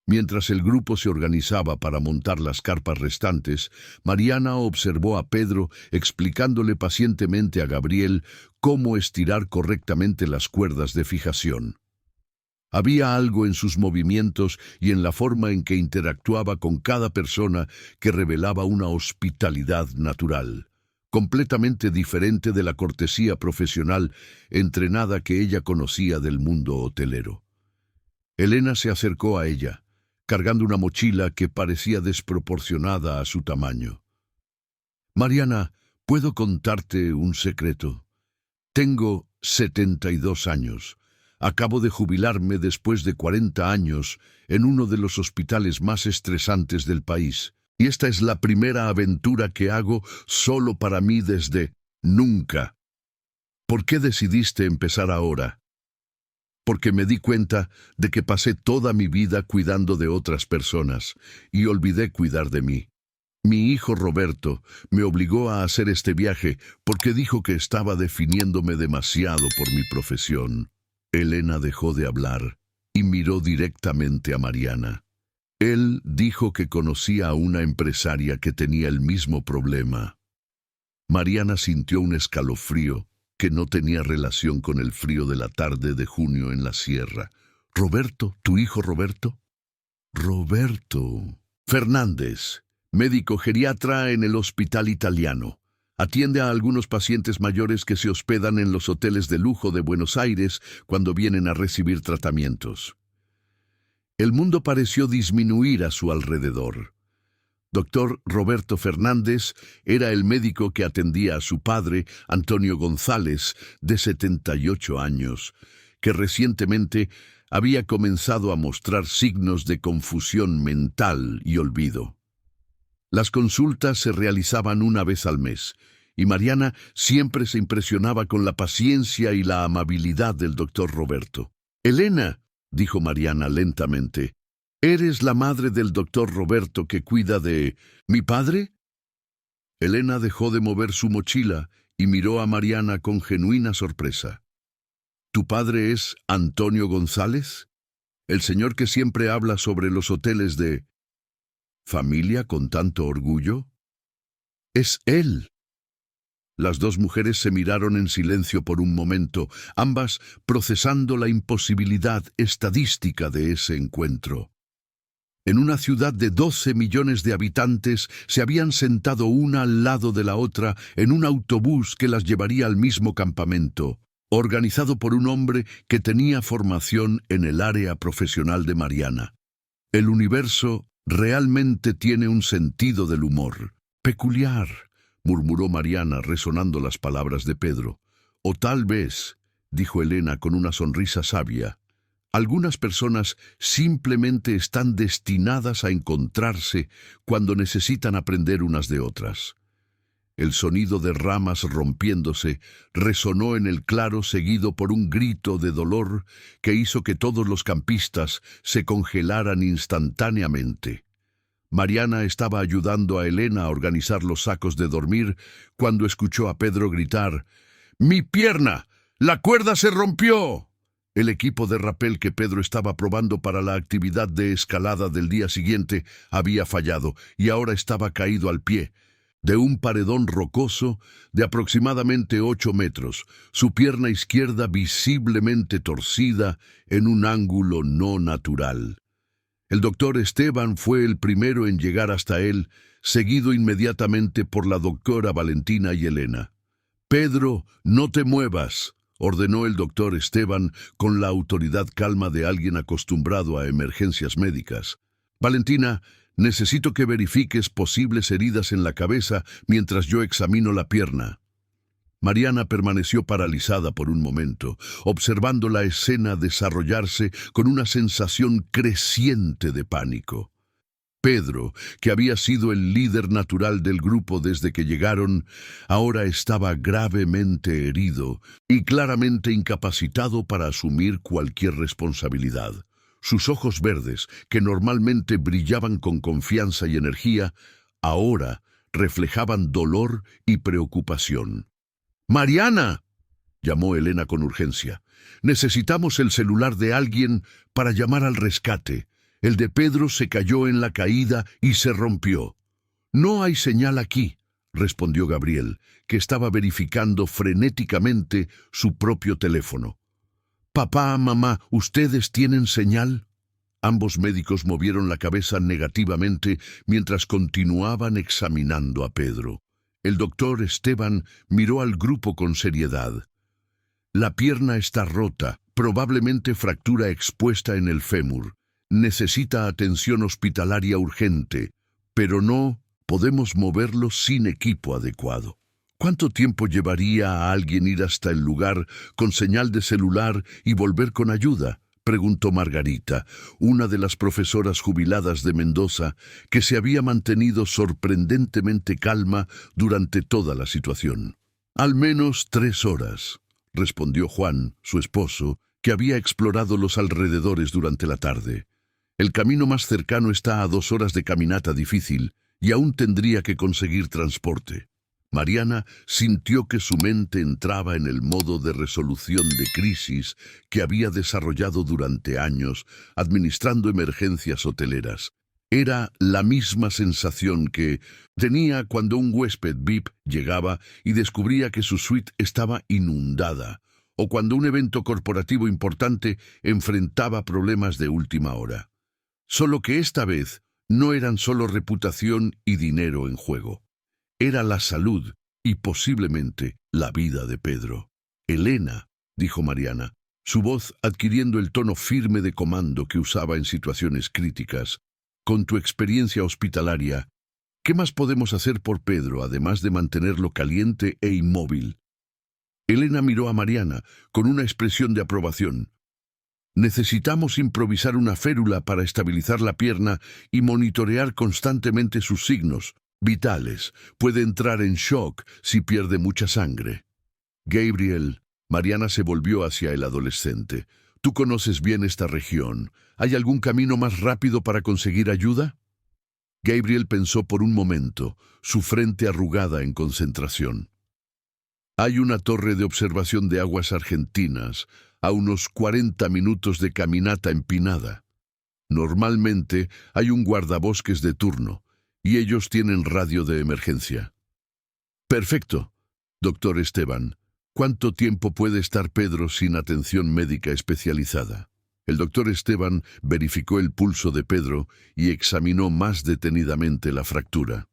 Speaker 1: Mientras el grupo se organizaba para montar las carpas restantes, Mariana observó a Pedro explicándole pacientemente a Gabriel cómo estirar correctamente las cuerdas de fijación. Había algo en sus movimientos y en la forma en que interactuaba con cada persona que revelaba una hospitalidad natural, completamente diferente de la cortesía profesional entrenada que ella conocía del mundo hotelero. Elena se acercó a ella, cargando una mochila que parecía desproporcionada a su tamaño. «Mariana, ¿Puedo contarte un secreto? Tengo 72 años. Acabo de jubilarme después de 40 años en uno de los hospitales más estresantes del país. Y esta es la primera aventura que hago solo para mí desde nunca. ¿Por qué decidiste empezar ahora? Porque me di cuenta de que pasé toda mi vida cuidando de otras personas y olvidé cuidar de mí. Mi hijo Roberto me obligó a hacer este viaje porque dijo que estaba definiéndome demasiado por mi profesión. Elena dejó de hablar y miró directamente a Mariana. Él dijo que conocía a una empresaria que tenía el mismo problema. Mariana sintió un escalofrío que no tenía relación con el frío de la tarde de junio en la sierra. ¿Roberto? ¿Tu hijo Roberto? Roberto Fernández, médico geriatra en el Hospital Italiano. Atiende a algunos pacientes mayores que se hospedan en los hoteles de lujo de Buenos Aires cuando vienen a recibir tratamientos. El mundo pareció disminuir a su alrededor. Doctor Roberto Fernández era el médico que atendía a su padre, Antonio González, de 78 años, que recientemente había comenzado a mostrar signos de confusión mental y olvido. Las consultas se realizaban una vez al mes, y Mariana siempre se impresionaba con la paciencia y la amabilidad del doctor Roberto. «Elena», dijo Mariana lentamente, «¿eres la madre del doctor Roberto que cuida de mi padre?» Elena dejó de mover su mochila y miró a Mariana con genuina sorpresa. «¿Tu padre es Antonio González? ¿El señor que siempre habla sobre los hoteles de familia con tanto orgullo?» «Es él». Las dos mujeres se miraron en silencio por un momento, ambas procesando la imposibilidad estadística de ese encuentro. En una ciudad de 12 millones de habitantes se habían sentado una al lado de la otra en un autobús que las llevaría al mismo campamento, organizado por un hombre que tenía formación en el área profesional de Mariana. El universo realmente tiene un sentido del humor. «Peculiar», murmuró Mariana resonando las palabras de Pedro. «O tal vez», dijo Elena con una sonrisa sabia, «algunas personas simplemente están destinadas a encontrarse cuando necesitan aprender unas de otras». El sonido de ramas rompiéndose resonó en el claro, seguido por un grito de dolor que hizo que todos los campistas se congelaran instantáneamente. Mariana estaba ayudando a Elena a organizar los sacos de dormir cuando escuchó a Pedro gritar: «¡Mi pierna! ¡La cuerda se rompió!». El equipo de rapel que Pedro estaba probando para la actividad de escalada del día siguiente había fallado y ahora estaba caído al pie de un paredón rocoso de aproximadamente 8 metros, su pierna izquierda visiblemente torcida en un ángulo no natural. El doctor Esteban fue el primero en llegar hasta él, seguido inmediatamente por la doctora Valentina y Elena. «Pedro, no te muevas», ordenó el doctor Esteban con la autoridad calma de alguien acostumbrado a emergencias médicas. «Valentina, necesito que verifiques posibles heridas en la cabeza mientras yo examino la pierna». Mariana permaneció paralizada por un momento, observando la escena desarrollarse con una sensación creciente de pánico. Pedro, que había sido el líder natural del grupo desde que llegaron, ahora estaba gravemente herido y claramente incapacitado para asumir cualquier responsabilidad. Sus ojos verdes, que normalmente brillaban con confianza y energía, ahora reflejaban dolor y preocupación. «¡Mariana!», llamó Elena con urgencia. «Necesitamos el celular de alguien para llamar al rescate. El de Pedro se cayó en la caída y se rompió». «No hay señal aquí», respondió Gabriel, que estaba verificando frenéticamente su propio teléfono. «Papá, mamá, ¿ustedes tienen señal?». Ambos médicos movieron la cabeza negativamente mientras continuaban examinando a Pedro. El doctor Esteban miró al grupo con seriedad. «La pierna está rota, probablemente fractura expuesta en el fémur. Necesita atención hospitalaria urgente, pero no podemos moverlo sin equipo adecuado». ¿Cuánto tiempo llevaría a alguien ir hasta el lugar con señal de celular y volver con ayuda?, preguntó Margarita, una de las profesoras jubiladas de Mendoza, que se había mantenido sorprendentemente calma durante toda la situación. Al menos 3 horas, respondió Juan, su esposo, que había explorado los alrededores durante la tarde. El camino más cercano está a 2 horas de caminata difícil y aún tendría que conseguir transporte. Mariana sintió que su mente entraba en el modo de resolución de crisis que había desarrollado durante años, administrando emergencias hoteleras. Era la misma sensación que tenía cuando un huésped VIP llegaba y descubría que su suite estaba inundada, o cuando un evento corporativo importante enfrentaba problemas de última hora. Solo que esta vez no eran solo reputación y dinero en juego. Era la salud y posiblemente la vida de Pedro. «Elena», dijo Mariana, su voz adquiriendo el tono firme de comando que usaba en situaciones críticas. «Con tu experiencia hospitalaria, ¿qué más podemos hacer por Pedro además de mantenerlo caliente e inmóvil?» Elena miró a Mariana con una expresión de aprobación. «Necesitamos improvisar una férula para estabilizar la pierna y monitorear constantemente sus signos vitales. Puede entrar en shock si pierde mucha sangre». «Gabriel», Mariana se volvió hacia el adolescente. «Tú conoces bien esta región. ¿Hay algún camino más rápido para conseguir ayuda?» Gabriel pensó por un momento, su frente arrugada en concentración. «Hay una torre de observación de aguas argentinas, a unos 40 minutos de caminata empinada. Normalmente hay un guardabosques de turno, y ellos tienen radio de emergencia». «Perfecto, doctor Esteban. ¿Cuánto tiempo puede estar Pedro sin atención médica especializada?» El doctor Esteban verificó el pulso de Pedro y examinó más detenidamente la fractura.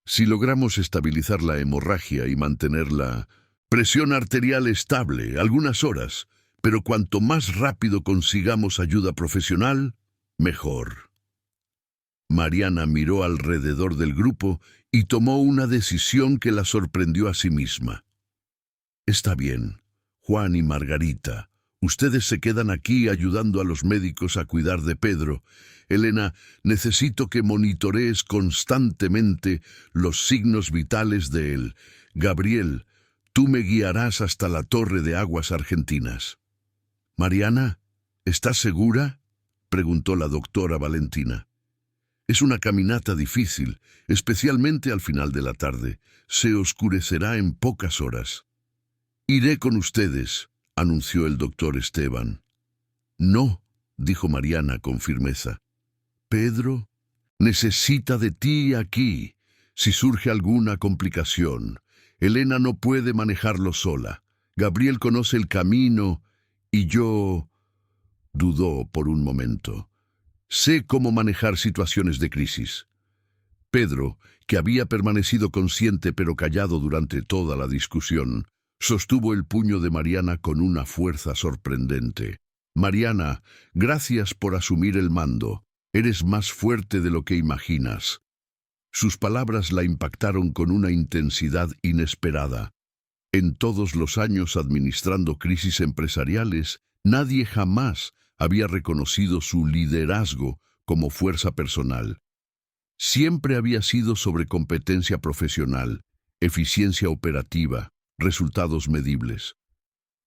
Speaker 1: «Si logramos estabilizar la hemorragia y mantener la presión arterial estable algunas horas, pero cuanto más rápido consigamos ayuda profesional, mejor». Mariana miró alrededor del grupo y tomó una decisión que la sorprendió a sí misma. «Está bien, Juan y Margarita, ustedes se quedan aquí ayudando a los médicos a cuidar de Pedro. Elena, necesito que monitorees constantemente los signos vitales de él. Gabriel, tú me guiarás hasta la torre de aguas argentinas». «Mariana, ¿estás segura?», preguntó la doctora Valentina. «Es una caminata difícil, especialmente al final de la tarde. Se oscurecerá en pocas horas». «Iré con ustedes», anunció el doctor Esteban. «No», dijo Mariana con firmeza. «Pedro necesita de ti aquí. Si surge alguna complicación, Elena no puede manejarlo sola. Gabriel conoce el camino y yo...» Dudó por un momento. «Sé cómo manejar situaciones de crisis». Pedro, que había permanecido consciente pero callado durante toda la discusión, sostuvo el puño de Mariana con una fuerza sorprendente. «Mariana, gracias por asumir el mando. Eres más fuerte de lo que imaginas». Sus palabras la impactaron con una intensidad inesperada. En todos los años administrando crisis empresariales, nadie jamás había reconocido su liderazgo como fuerza personal. Siempre había sido sobre competencia profesional, eficiencia operativa, resultados medibles.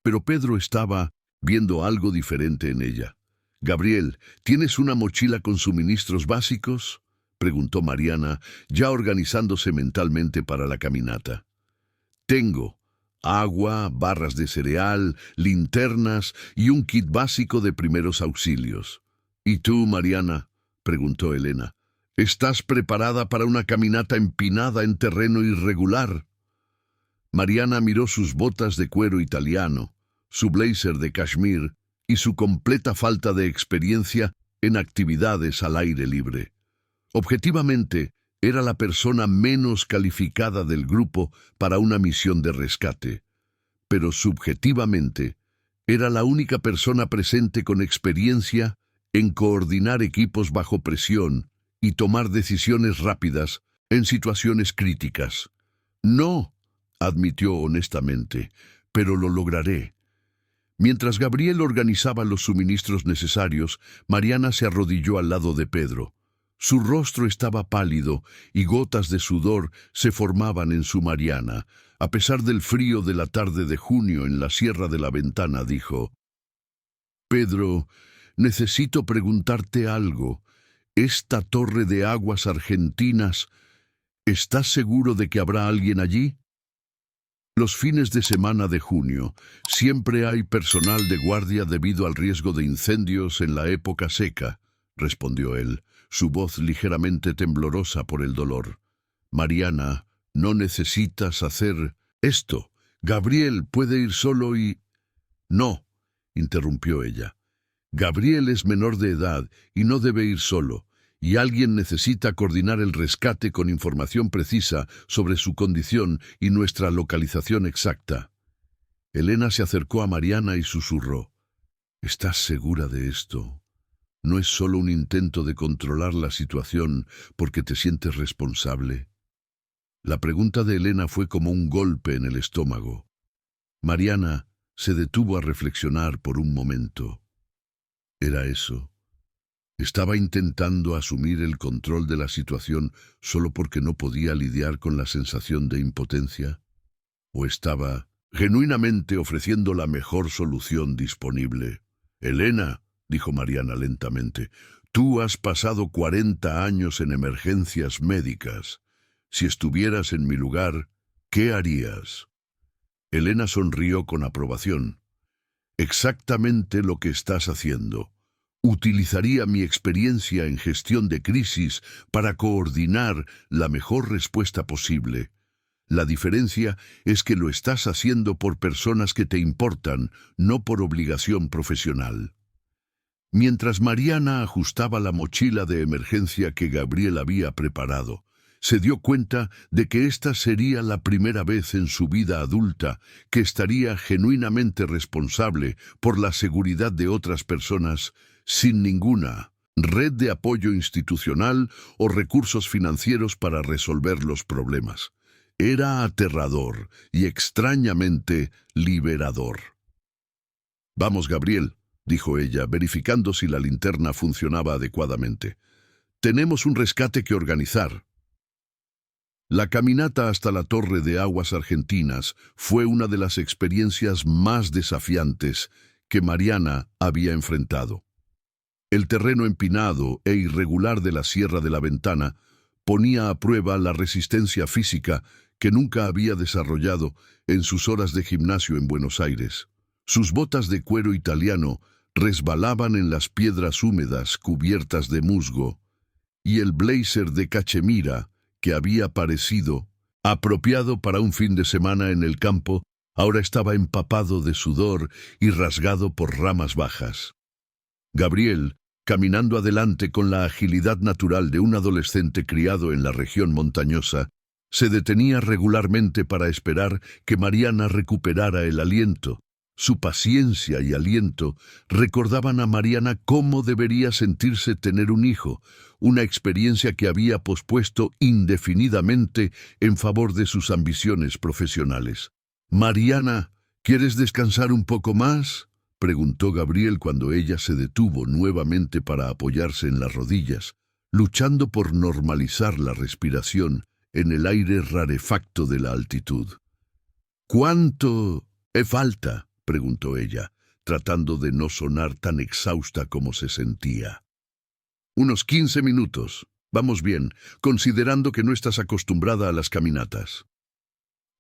Speaker 1: Pero Pedro estaba viendo algo diferente en ella. «Gabriel, ¿tienes una mochila con suministros básicos?», preguntó Mariana, ya organizándose mentalmente para la caminata. «Tengo agua, barras de cereal, linternas y un kit básico de primeros auxilios». «¿Y tú, Mariana?», preguntó Elena. «¿Estás preparada para una caminata empinada en terreno irregular?». Mariana miró sus botas de cuero italiano, su blazer de cashmere y su completa falta de experiencia en actividades al aire libre. Objetivamente, era la persona menos calificada del grupo para una misión de rescate, pero subjetivamente, era la única persona presente con experiencia en coordinar equipos bajo presión y tomar decisiones rápidas en situaciones críticas. «No», admitió honestamente, pero lo lograré. Mientras Gabriel organizaba los suministros necesarios, Mariana se arrodilló al lado de Pedro. Su rostro estaba pálido y gotas de sudor se formaban en su Mariana. A pesar del frío de la tarde de junio en la Sierra de la Ventana, dijo: «Pedro, necesito preguntarte algo. Esta torre de aguas argentinas, ¿estás seguro de que habrá alguien allí?» Los fines de semana de junio siempre hay personal de guardia debido al riesgo de incendios en la época seca, respondió él, su voz ligeramente temblorosa por el dolor. Mariana, no necesitas hacer esto. Gabriel puede ir solo y... No, interrumpió ella. Gabriel es menor de edad y no debe ir solo, y alguien necesita coordinar el rescate con información precisa sobre su condición y nuestra localización exacta. Elena se acercó a Mariana y susurró: «¿Estás segura de esto? ¿No es solo un intento de controlar la situación porque te sientes responsable?» La pregunta de Elena fue como un golpe en el estómago. Mariana se detuvo a reflexionar por un momento. ¿Era eso? ¿Estaba intentando asumir el control de la situación solo porque no podía lidiar con la sensación de impotencia? ¿O estaba genuinamente ofreciendo la mejor solución disponible? «Elena», dijo Mariana lentamente, «tú has pasado 40 años en emergencias médicas. Si estuvieras en mi lugar, ¿qué harías?» Elena sonrió con aprobación. «Exactamente lo que estás haciendo. Utilizaría mi experiencia en gestión de crisis para coordinar la mejor respuesta posible. La diferencia es que lo estás haciendo por personas que te importan, no por obligación profesional». Mientras Mariana ajustaba la mochila de emergencia que Gabriel había preparado, se dio cuenta de que esta sería la primera vez en su vida adulta que estaría genuinamente responsable por la seguridad de otras personas sin ninguna red de apoyo institucional o recursos financieros para resolver los problemas. Era aterrador y extrañamente liberador. «Vamos, Gabriel», dijo ella, verificando si la linterna funcionaba adecuadamente. «Tenemos un rescate que organizar». La caminata hasta la Torre de Aguas Argentinas fue una de las experiencias más desafiantes que Mariana había enfrentado. El terreno empinado e irregular de la Sierra de la Ventana ponía a prueba la resistencia física que nunca había desarrollado en sus horas de gimnasio en Buenos Aires. Sus botas de cuero italiano resbalaban en las piedras húmedas cubiertas de musgo, y el blazer de cachemira, que había parecido apropiado para un fin de semana en el campo, ahora estaba empapado de sudor y rasgado por ramas bajas. Gabriel, caminando adelante con la agilidad natural de un adolescente criado en la región montañosa, se detenía regularmente para esperar que Mariana recuperara el aliento. Su paciencia y aliento recordaban a Mariana cómo debería sentirse tener un hijo, una experiencia que había pospuesto indefinidamente en favor de sus ambiciones profesionales. «Mariana, ¿quieres descansar un poco más?», preguntó Gabriel cuando ella se detuvo nuevamente para apoyarse en las rodillas, luchando por normalizar la respiración en el aire rarefacto de la altitud. «¿Cuánto falta?», preguntó ella, tratando de no sonar tan exhausta como se sentía. «Unos 15 minutos. Vamos bien, considerando que no estás acostumbrada a las caminatas».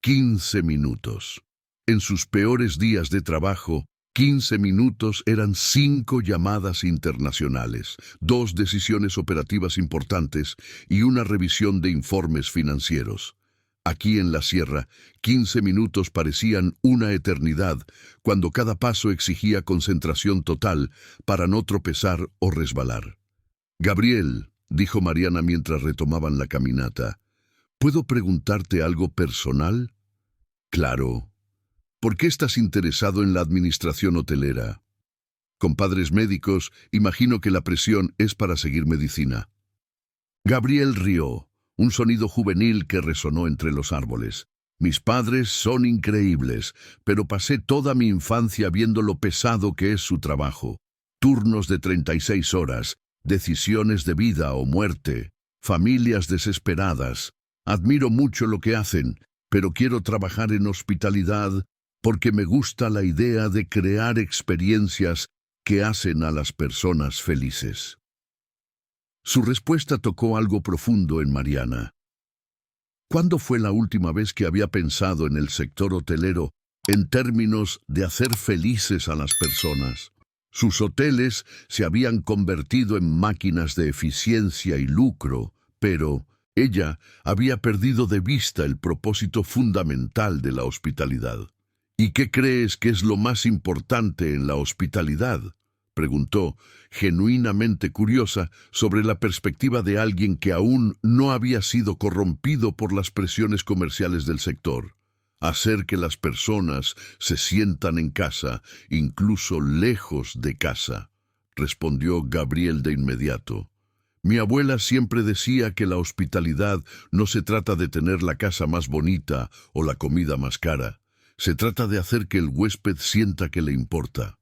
Speaker 1: 15 minutos. En sus peores días de trabajo, 15 minutos eran 5 llamadas internacionales, 2 decisiones operativas importantes y una revisión de informes financieros. Aquí en la sierra, 15 minutos parecían una eternidad, cuando cada paso exigía concentración total para no tropezar o resbalar. «Gabriel», dijo Mariana mientras retomaban la caminata, «¿puedo preguntarte algo personal?» «Claro. ¿Por qué estás interesado en la administración hotelera?» «Con padres médicos, imagino que la presión es para seguir medicina». Gabriel rió, un sonido juvenil que resonó entre los árboles. Mis padres son increíbles, pero pasé toda mi infancia viendo lo pesado que es su trabajo. Turnos de 36 horas, decisiones de vida o muerte, familias desesperadas. Admiro mucho lo que hacen, pero quiero trabajar en hospitalidad porque me gusta la idea de crear experiencias que hacen a las personas felices. Su respuesta tocó algo profundo en Mariana. ¿Cuándo fue la última vez que había pensado en el sector hotelero en términos de hacer felices a las personas? Sus hoteles se habían convertido en máquinas de eficiencia y lucro, pero ella había perdido de vista el propósito fundamental de la hospitalidad. ¿Y qué crees que es lo más importante en la hospitalidad?, preguntó, genuinamente curiosa sobre la perspectiva de alguien que aún no había sido corrompido por las presiones comerciales del sector. Hacer que las personas se sientan en casa, incluso lejos de casa, respondió Gabriel de inmediato. Mi abuela siempre decía que la hospitalidad no se trata de tener la casa más bonita o la comida más cara. Se trata de hacer que el huésped sienta que le importa.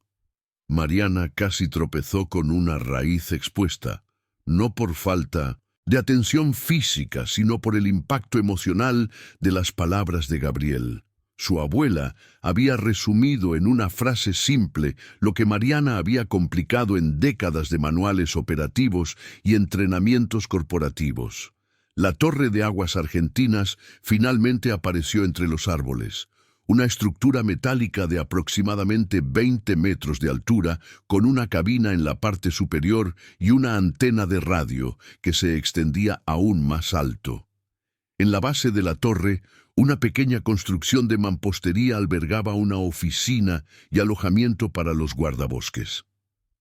Speaker 1: Mariana casi tropezó con una raíz expuesta, no por falta de atención física, sino por el impacto emocional de las palabras de Gabriel. Su abuela había resumido en una frase simple lo que Mariana había complicado en décadas de manuales operativos y entrenamientos corporativos. La torre de aguas argentinas finalmente apareció entre los árboles. Una estructura metálica de aproximadamente 20 metros de altura, con una cabina en la parte superior y una antena de radio que se extendía aún más alto. En la base de la torre, una pequeña construcción de mampostería albergaba una oficina y alojamiento para los guardabosques.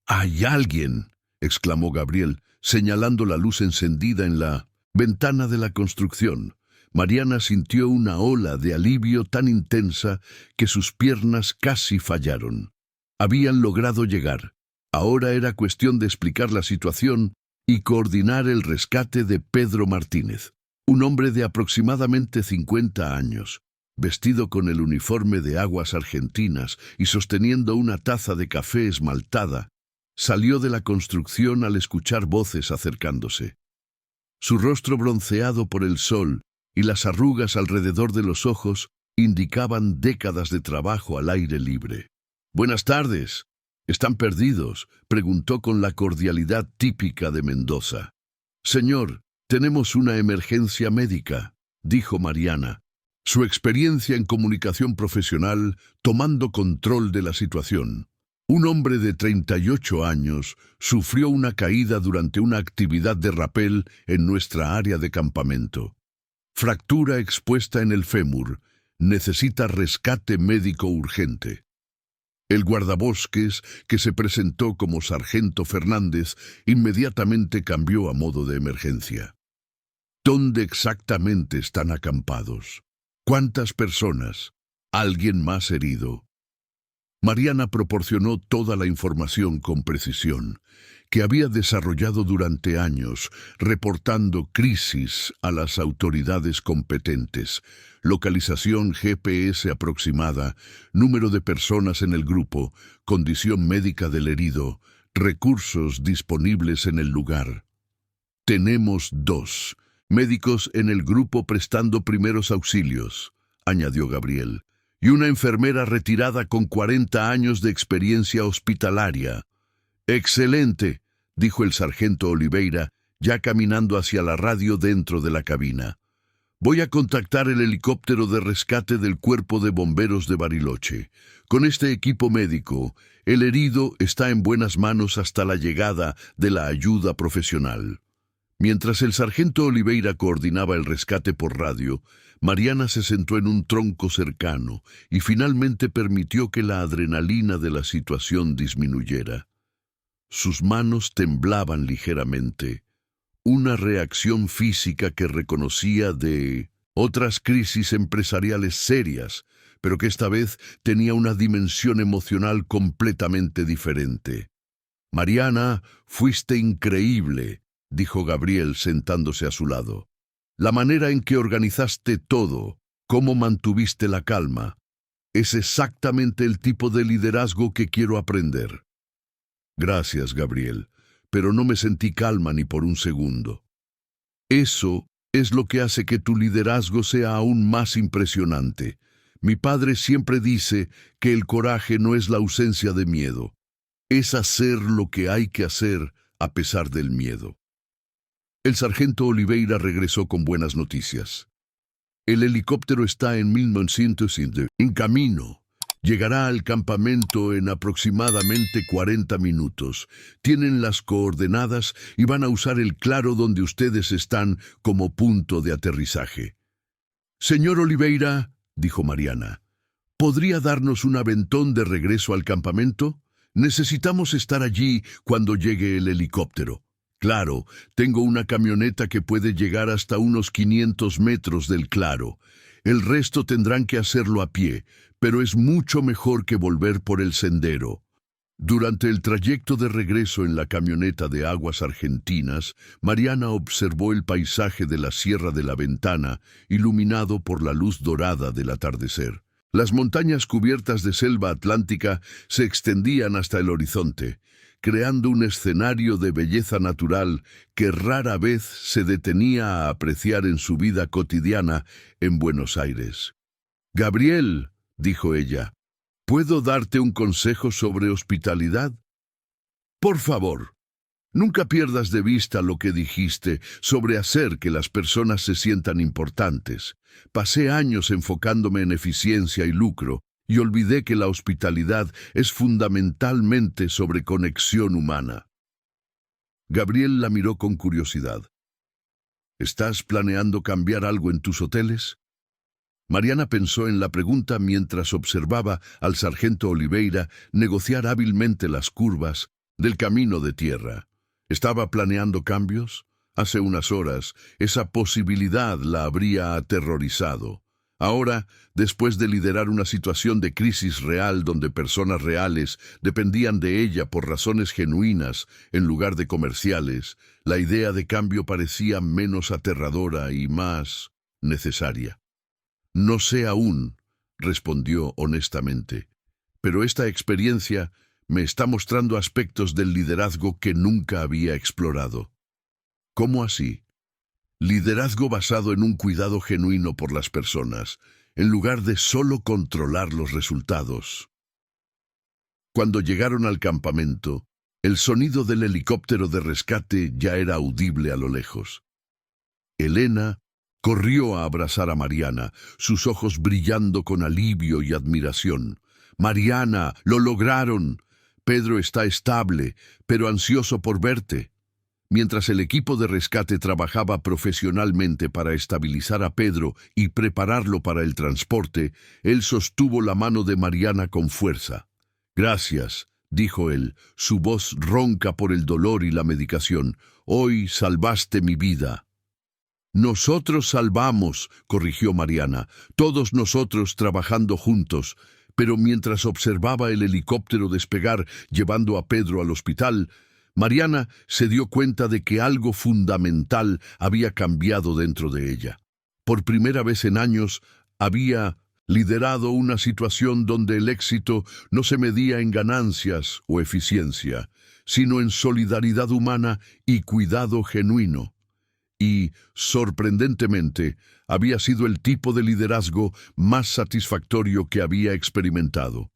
Speaker 1: «¡Hay alguien!», exclamó Gabriel, señalando la luz encendida en la ventana de la construcción. Mariana sintió una ola de alivio tan intensa que sus piernas casi fallaron. Habían logrado llegar. Ahora era cuestión de explicar la situación y coordinar el rescate de Pedro Martínez, un hombre de aproximadamente 50 años, vestido con el uniforme de aguas argentinas y sosteniendo una taza de café esmaltada. Salió de la construcción al escuchar voces acercándose. Su rostro bronceado por el sol y las arrugas alrededor de los ojos indicaban décadas de trabajo al aire libre. «Buenas tardes. ¿Están perdidos?», preguntó con la cordialidad típica de Mendoza. «Señor, tenemos una emergencia médica», dijo Mariana, su experiencia en comunicación profesional tomando control de la situación. Un hombre de 38 años sufrió una caída durante una actividad de rappel en nuestra área de campamento. Fractura expuesta en el fémur. Necesita rescate médico urgente. El guardabosques, que se presentó como Sargento Fernández, inmediatamente cambió a modo de emergencia. ¿Dónde exactamente están acampados? ¿Cuántas personas? ¿Alguien más herido? Mariana proporcionó toda la información con precisión, que había desarrollado durante años, reportando crisis a las autoridades competentes, localización GPS aproximada, número de personas en el grupo, condición médica del herido, recursos disponibles en el lugar. «Tenemos 2 médicos en el grupo prestando primeros auxilios», añadió Gabriel, «y una enfermera retirada con 40 años de experiencia hospitalaria». «Excelente», dijo el sargento Oliveira, ya caminando hacia la radio dentro de la cabina. «Voy a contactar el helicóptero de rescate del Cuerpo de Bomberos de Bariloche. Con este equipo médico, el herido está en buenas manos hasta la llegada de la ayuda profesional». Mientras el sargento Oliveira coordinaba el rescate por radio, Mariana se sentó en un tronco cercano y finalmente permitió que la adrenalina de la situación disminuyera. Sus manos temblaban ligeramente, una reacción física que reconocía de otras crisis empresariales serias, pero que esta vez tenía una dimensión emocional completamente diferente. «Mariana, fuiste increíble», dijo Gabriel sentándose a su lado. «La manera en que organizaste todo, ¿Cómo mantuviste la calma? Es exactamente el tipo de liderazgo que quiero aprender. Gracias, Gabriel, pero no me sentí calma ni por un segundo. Eso es lo que hace que tu liderazgo sea aún más impresionante. Mi padre siempre dice que el coraje no es la ausencia de miedo, es hacer lo que hay que hacer a pesar del miedo. El sargento Oliveira regresó con buenas noticias. El helicóptero está en 1905, en camino. Llegará al campamento en aproximadamente 40 minutos. Tienen las coordenadas y van a usar el claro donde ustedes están como punto de aterrizaje. Señor Oliveira, dijo Mariana, ¿podría darnos un aventón de regreso al campamento? Necesitamos estar allí cuando llegue el helicóptero. Claro, tengo una camioneta que puede llegar hasta unos 500 metros del claro. El resto tendrán que hacerlo a pie, pero es mucho mejor que volver por el sendero. Durante el trayecto de regreso en la camioneta de Aguas Argentinas, Mariana observó el paisaje de la Sierra de la Ventana, iluminado por la luz dorada del atardecer. Las montañas cubiertas de selva atlántica se extendían hasta el horizonte, creando un escenario de belleza natural que rara vez se detenía a apreciar en su vida cotidiana en Buenos Aires. «Gabriel», dijo ella, ¿puedo darte un consejo sobre hospitalidad? Por favor, nunca pierdas de vista lo que dijiste sobre hacer que las personas se sientan importantes. Pasé años enfocándome en eficiencia y lucro, y olvidé que la hospitalidad es fundamentalmente sobre conexión humana. Gabriel la miró con curiosidad. ¿Estás planeando cambiar algo en tus hoteles? Mariana pensó en la pregunta mientras observaba al sargento Oliveira negociar hábilmente las curvas del camino de tierra. ¿Estaba planeando cambios? Hace unas horas, esa posibilidad la habría aterrorizado. Ahora, después de liderar una situación de crisis real donde personas reales dependían de ella por razones genuinas en lugar de comerciales, la idea de cambio parecía menos aterradora y más necesaria. No sé aún, respondió honestamente, pero esta experiencia me está mostrando aspectos del liderazgo que nunca había explorado. ¿Cómo así? Liderazgo basado en un cuidado genuino por las personas, en lugar de solo controlar los resultados. Cuando llegaron al campamento, el sonido del helicóptero de rescate ya era audible a lo lejos. Elena corrió a abrazar a Mariana, sus ojos brillando con alivio y admiración. «Mariana, lo lograron. Pedro está estable, pero ansioso por verte». Mientras el equipo de rescate trabajaba profesionalmente para estabilizar a Pedro y prepararlo para el transporte, él sostuvo la mano de Mariana con fuerza. «Gracias», dijo él, su voz ronca por el dolor y la medicación. «Hoy salvaste mi vida». «Nosotros salvamos», corrigió Mariana, «todos nosotros trabajando juntos». Pero mientras observaba el helicóptero despegar llevando a Pedro al hospital, Mariana se dio cuenta de que algo fundamental había cambiado dentro de ella. Por primera vez en años, había liderado una situación donde el éxito no se medía en ganancias o eficiencia, sino en solidaridad humana y cuidado genuino. Y, sorprendentemente, había sido el tipo de liderazgo más satisfactorio que había experimentado.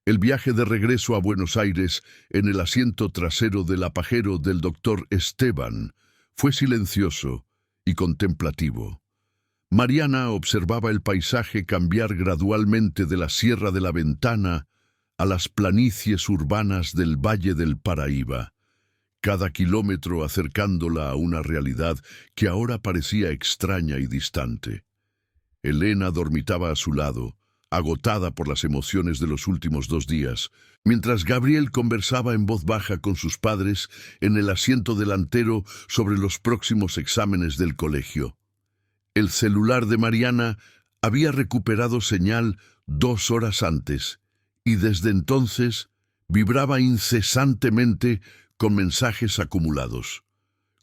Speaker 1: El viaje de regreso a Buenos Aires en el asiento trasero del apajero del doctor Esteban fue silencioso y contemplativo. Mariana observaba el paisaje cambiar gradualmente de la Sierra de la Ventana a las planicies urbanas del Valle del Paraíba, cada kilómetro acercándola a una realidad que ahora parecía extraña y distante. Elena dormitaba a su lado, agotada por las emociones de los últimos 2 días, mientras Gabriel conversaba en voz baja con sus padres en el asiento delantero sobre los próximos exámenes del colegio. El celular de Mariana había recuperado señal 2 horas antes, y desde entonces vibraba incesantemente con mensajes acumulados.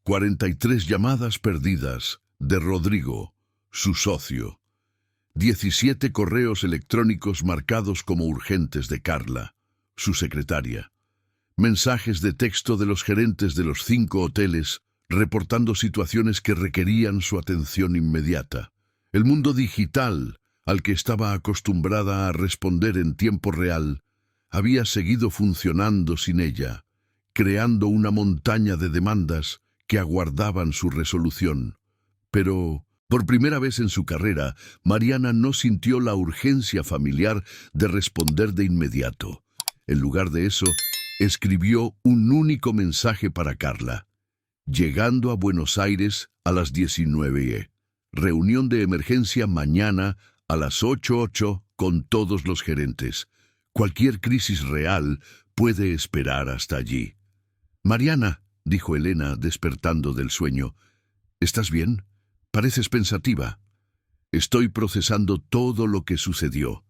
Speaker 1: 43 llamadas perdidas de Rodrigo, su socio. 17 correos electrónicos marcados como urgentes de Carla, su secretaria. Mensajes de texto de los gerentes de los 5 hoteles, reportando situaciones que requerían su atención inmediata. El mundo digital, al que estaba acostumbrada a responder en tiempo real, había seguido funcionando sin ella, creando una montaña de demandas que aguardaban su resolución. Pero, por primera vez en su carrera, Mariana no sintió la urgencia familiar de responder de inmediato. En lugar de eso, escribió un único mensaje para Carla. Llegando a Buenos Aires a las 19:00. Reunión de emergencia mañana a las 8:08 con todos los gerentes. Cualquier crisis real puede esperar hasta allí. Mariana, dijo Elena, despertando del sueño, ¿estás bien? Pareces pensativa. Estoy procesando todo lo que sucedió.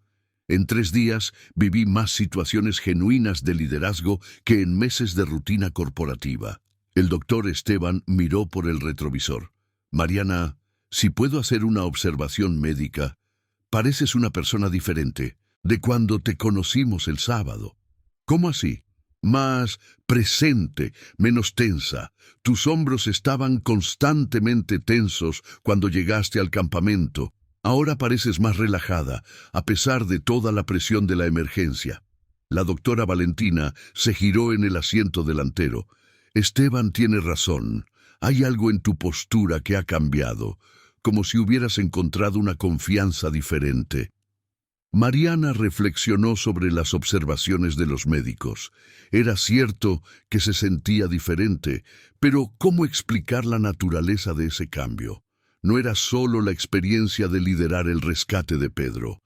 Speaker 1: En 3 días viví más situaciones genuinas de liderazgo que en meses de rutina corporativa. El doctor Esteban miró por el retrovisor. Mariana, si puedo hacer una observación médica, pareces una persona diferente de cuando te conocimos el sábado. ¿Cómo así? Más presente, menos tensa. Tus hombros estaban constantemente tensos cuando llegaste al campamento. Ahora pareces más relajada, a pesar de toda la presión de la emergencia. La doctora Valentina se giró en el asiento delantero. Esteban tiene razón. Hay algo en tu postura que ha cambiado, como si hubieras encontrado una confianza diferente. Mariana reflexionó sobre las observaciones de los médicos. Era cierto que se sentía diferente, pero ¿cómo explicar la naturaleza de ese cambio? No era solo la experiencia de liderar el rescate de Pedro.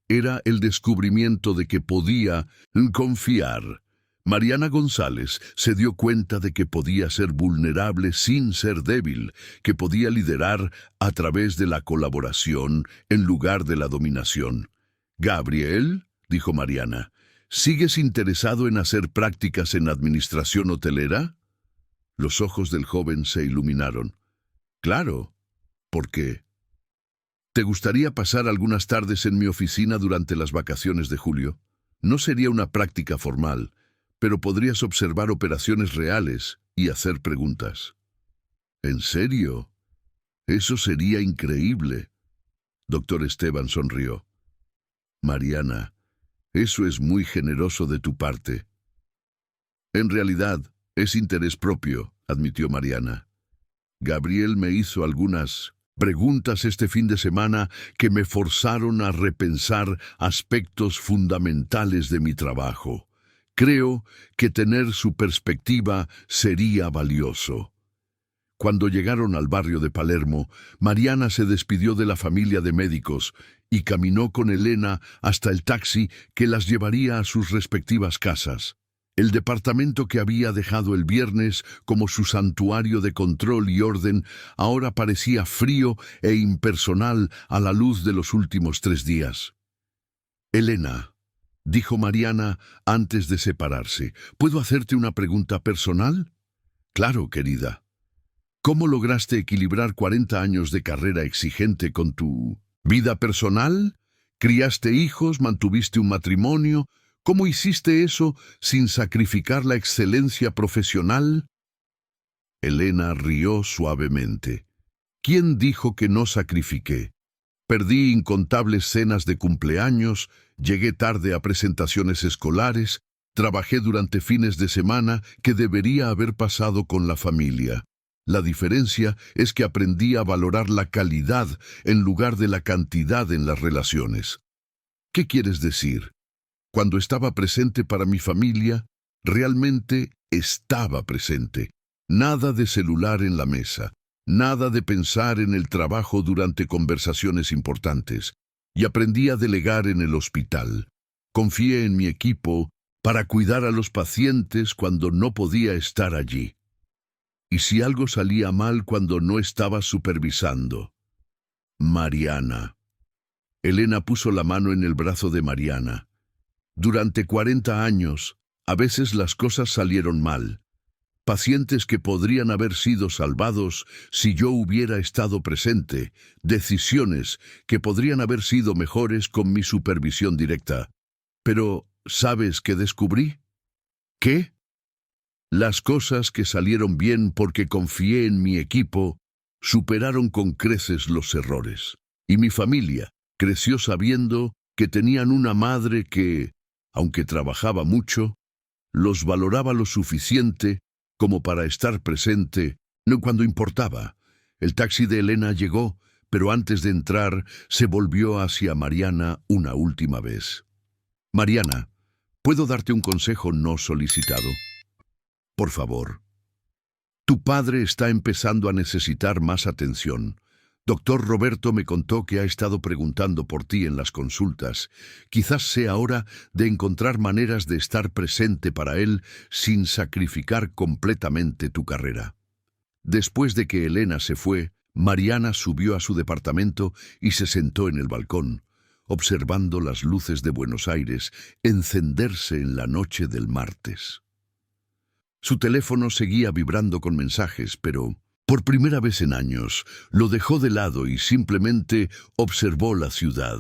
Speaker 1: Era el descubrimiento de que podía confiar. Mariana González se dio cuenta de que podía ser vulnerable sin ser débil, que podía liderar a través de la colaboración en lugar de la dominación. «Gabriel», dijo Mariana, ¿sigues interesado en hacer prácticas en administración hotelera? Los ojos del joven se iluminaron. «Claro. ¿Por qué? ¿Te gustaría pasar algunas tardes en mi oficina durante las vacaciones de julio? No sería una práctica formal, pero podrías observar operaciones reales y hacer preguntas». «¿En serio? Eso sería increíble». Doctor Esteban sonrió. «Mariana, eso es muy generoso de tu parte». «En realidad, es interés propio», admitió Mariana. «Gabriel me hizo algunas preguntas este fin de semana que me forzaron a repensar aspectos fundamentales de mi trabajo. Creo que tener su perspectiva sería valioso». Cuando llegaron al barrio de Palermo, Mariana se despidió de la familia de médicos y caminó con Elena hasta el taxi que las llevaría a sus respectivas casas. El departamento que había dejado el viernes como su santuario de control y orden ahora parecía frío e impersonal a la luz de los últimos 3 días. «Elena», dijo Mariana antes de separarse, ¿puedo hacerte una pregunta personal? «Claro, querida». ¿Cómo lograste equilibrar 40 años de carrera exigente con tu vida personal? ¿Criaste hijos? ¿Mantuviste un matrimonio? ¿Cómo hiciste eso sin sacrificar la excelencia profesional? Elena rió suavemente. ¿Quién dijo que no sacrifiqué? Perdí incontables cenas de cumpleaños, llegué tarde a presentaciones escolares, trabajé durante fines de semana que debería haber pasado con la familia. La diferencia es que aprendí a valorar la calidad en lugar de la cantidad en las relaciones. ¿Qué quieres decir? Cuando estaba presente para mi familia, realmente estaba presente. Nada de celular en la mesa, nada de pensar en el trabajo durante conversaciones importantes. Y aprendí a delegar en el hospital. Confié en mi equipo para cuidar a los pacientes cuando no podía estar allí. ¿Y si algo salía mal cuando no estaba supervisando? Mariana. Elena puso la mano en el brazo de Mariana. Durante 40 años, a veces las cosas salieron mal. pacientes que podrían haber sido salvados si yo hubiera estado presente, decisiones que podrían haber sido mejores con mi supervisión directa. Pero, ¿sabes qué descubrí? ¿Qué? Las cosas que salieron bien porque confié en mi equipo superaron con creces los errores. Y mi familia creció sabiendo que tenían una madre que, aunque trabajaba mucho, los valoraba lo suficiente como para estar presente, no cuando importaba. El taxi de Elena llegó, pero antes de entrar se volvió hacia Mariana una última vez. Mariana, ¿puedo darte un consejo no solicitado? Por favor. Tu padre está empezando a necesitar más atención. Doctor Roberto me contó que ha estado preguntando por ti en las consultas. Quizás sea hora de encontrar maneras de estar presente para él sin sacrificar completamente tu carrera. Después de que Elena se fue, Mariana subió a su departamento y se sentó en el balcón, observando las luces de Buenos Aires encenderse en la noche del martes. Su teléfono seguía vibrando con mensajes, pero por primera vez en años lo dejó de lado y simplemente observó la ciudad.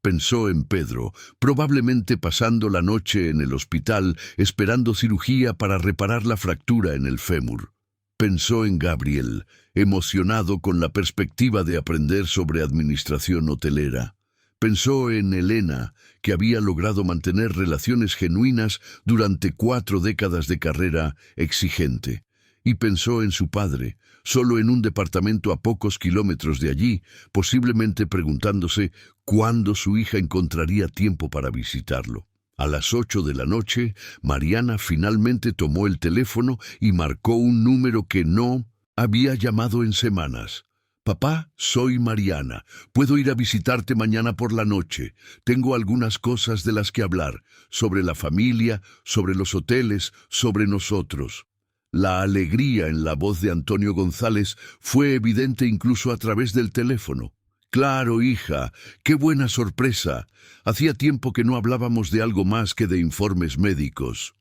Speaker 1: Pensó en Pedro, probablemente pasando la noche en el hospital esperando cirugía para reparar la fractura en el fémur. Pensó en Gabriel, emocionado con la perspectiva de aprender sobre administración hotelera. Pensó en Elena, que había logrado mantener relaciones genuinas durante 4 décadas de carrera exigente. Y pensó en su padre, solo en un departamento a pocos kilómetros de allí, posiblemente preguntándose cuándo su hija encontraría tiempo para visitarlo. A las 8 de la noche, Mariana finalmente tomó el teléfono y marcó un número que no había llamado en semanas. Papá, soy Mariana. Puedo ir a visitarte mañana por la noche. Tengo algunas cosas de las que hablar, sobre la familia, sobre los hoteles, sobre nosotros. La alegría en la voz de Antonio González fue evidente incluso a través del teléfono. Claro, hija, qué buena sorpresa. Hacía tiempo que no hablábamos de algo más que de informes médicos.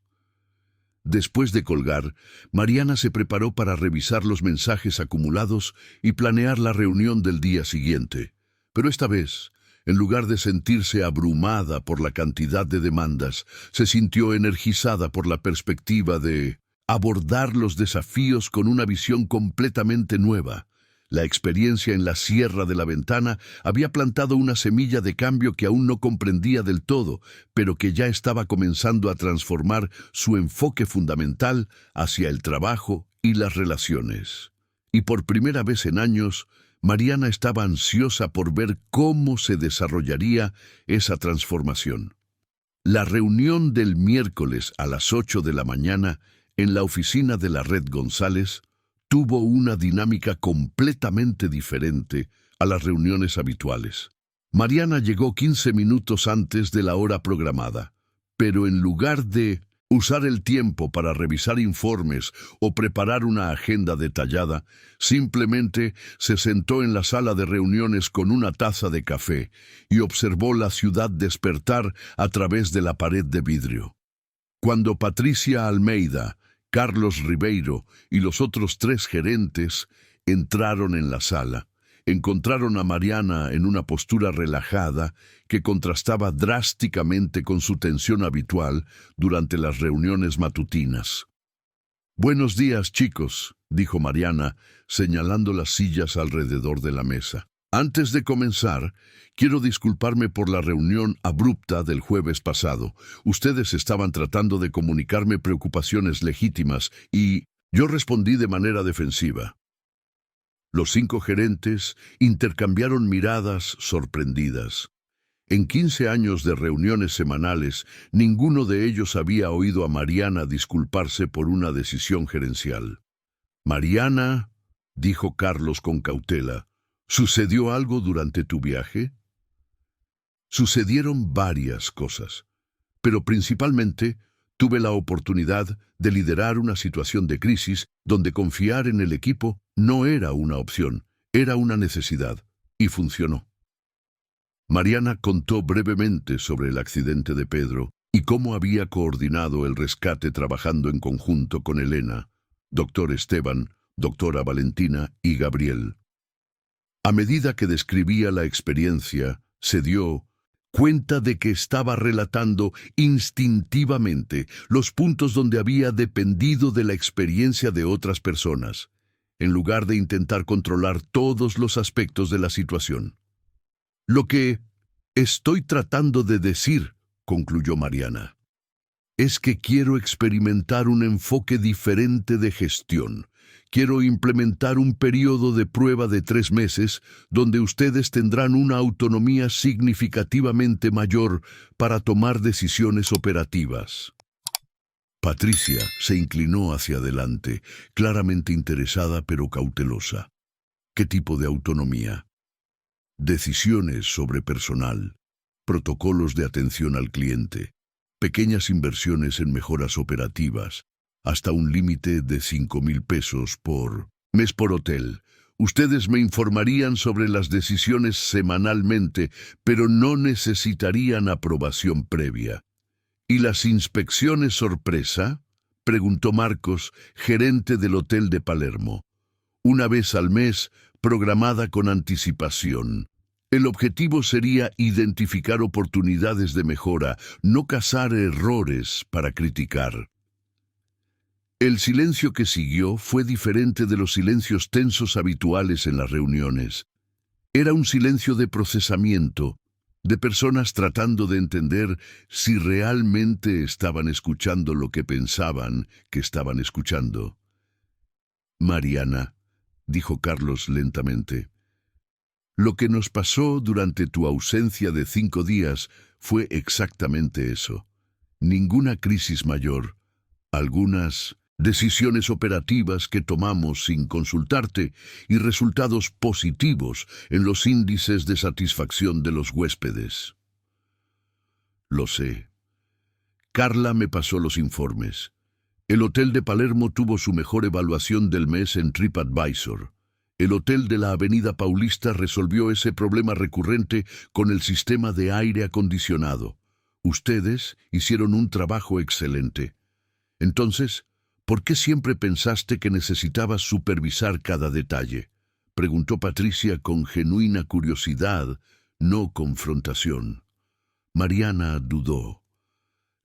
Speaker 1: Después de colgar, Mariana se preparó para revisar los mensajes acumulados y planear la reunión del día siguiente. Pero esta vez, en lugar de sentirse abrumada por la cantidad de demandas, se sintió energizada por la perspectiva de abordar los desafíos con una visión completamente nueva. La experiencia en la Sierra de la Ventana había plantado una semilla de cambio que aún no comprendía del todo, pero que ya estaba comenzando a transformar su enfoque fundamental hacia el trabajo y las relaciones. Y por primera vez en años, Mariana estaba ansiosa por ver cómo se desarrollaría esa transformación. La reunión del miércoles a las 8 de la mañana en la oficina de la Red González tuvo una dinámica completamente diferente a las reuniones habituales. Mariana llegó 15 minutos antes de la hora programada, pero en lugar de usar el tiempo para revisar informes o preparar una agenda detallada, simplemente se sentó en la sala de reuniones con una taza de café y observó la ciudad despertar a través de la pared de vidrio. Cuando Patricia Almeida, Carlos Ribeiro y los otros 3 gerentes entraron en la sala, encontraron a Mariana en una postura relajada que contrastaba drásticamente con su tensión habitual durante las reuniones matutinas. «Buenos días, chicos», dijo Mariana, señalando las sillas alrededor de la mesa. «Antes de comenzar, quiero disculparme por la reunión abrupta del jueves pasado. Ustedes estaban tratando de comunicarme preocupaciones legítimas y yo respondí de manera defensiva». Los 5 gerentes intercambiaron miradas sorprendidas. En 15 años de reuniones semanales, ninguno de ellos había oído a Mariana disculparse por una decisión gerencial. «Mariana», dijo Carlos con cautela, «¿sucedió algo durante tu viaje?» Sucedieron varias cosas, pero principalmente tuve la oportunidad de liderar una situación de crisis donde confiar en el equipo no era una opción, era una necesidad, y funcionó. Mariana contó brevemente sobre el accidente de Pedro y cómo había coordinado el rescate trabajando en conjunto con Elena. doctor Esteban, doctora Valentina y Gabriel. A medida que describía la experiencia, se dio cuenta de que estaba relatando instintivamente los puntos donde había dependido de la experiencia de otras personas, en lugar de intentar controlar todos los aspectos de la situación. Lo que estoy tratando de decir, concluyó Mariana, es que quiero experimentar un enfoque diferente de gestión. Quiero implementar un periodo de prueba de 3 meses donde ustedes tendrán una autonomía significativamente mayor para tomar decisiones operativas. Patricia se inclinó hacia adelante, claramente interesada pero cautelosa. ¿Qué tipo de autonomía? Decisiones sobre personal, protocolos de atención al cliente, pequeñas inversiones en mejoras operativas, hasta un límite de 5,000 pesos por mes por hotel. Ustedes me informarían sobre las decisiones semanalmente, pero no necesitarían aprobación previa. ¿Y las inspecciones sorpresa?, preguntó Marcos, gerente del hotel de Palermo. Una vez al mes, programada con anticipación. El objetivo sería identificar oportunidades de mejora, no cazar errores para criticar. El silencio que siguió fue diferente de los silencios tensos habituales en las reuniones. Era un silencio de procesamiento, de personas tratando de entender si realmente estaban escuchando lo que pensaban que estaban escuchando. Mariana, dijo Carlos lentamente, lo que nos pasó durante tu ausencia de 5 días fue exactamente eso. Ninguna crisis mayor, algunas decisiones operativas que tomamos sin consultarte y resultados positivos en los índices de satisfacción de los huéspedes. Lo sé. Carla me pasó los informes. El hotel de Palermo tuvo su mejor evaluación del mes en TripAdvisor. El hotel de la Avenida Paulista resolvió ese problema recurrente con el sistema de aire acondicionado. Ustedes hicieron un trabajo excelente. Entonces, ¿por qué siempre pensaste que necesitabas supervisar cada detalle?, preguntó Patricia con genuina curiosidad, no confrontación. Mariana dudó.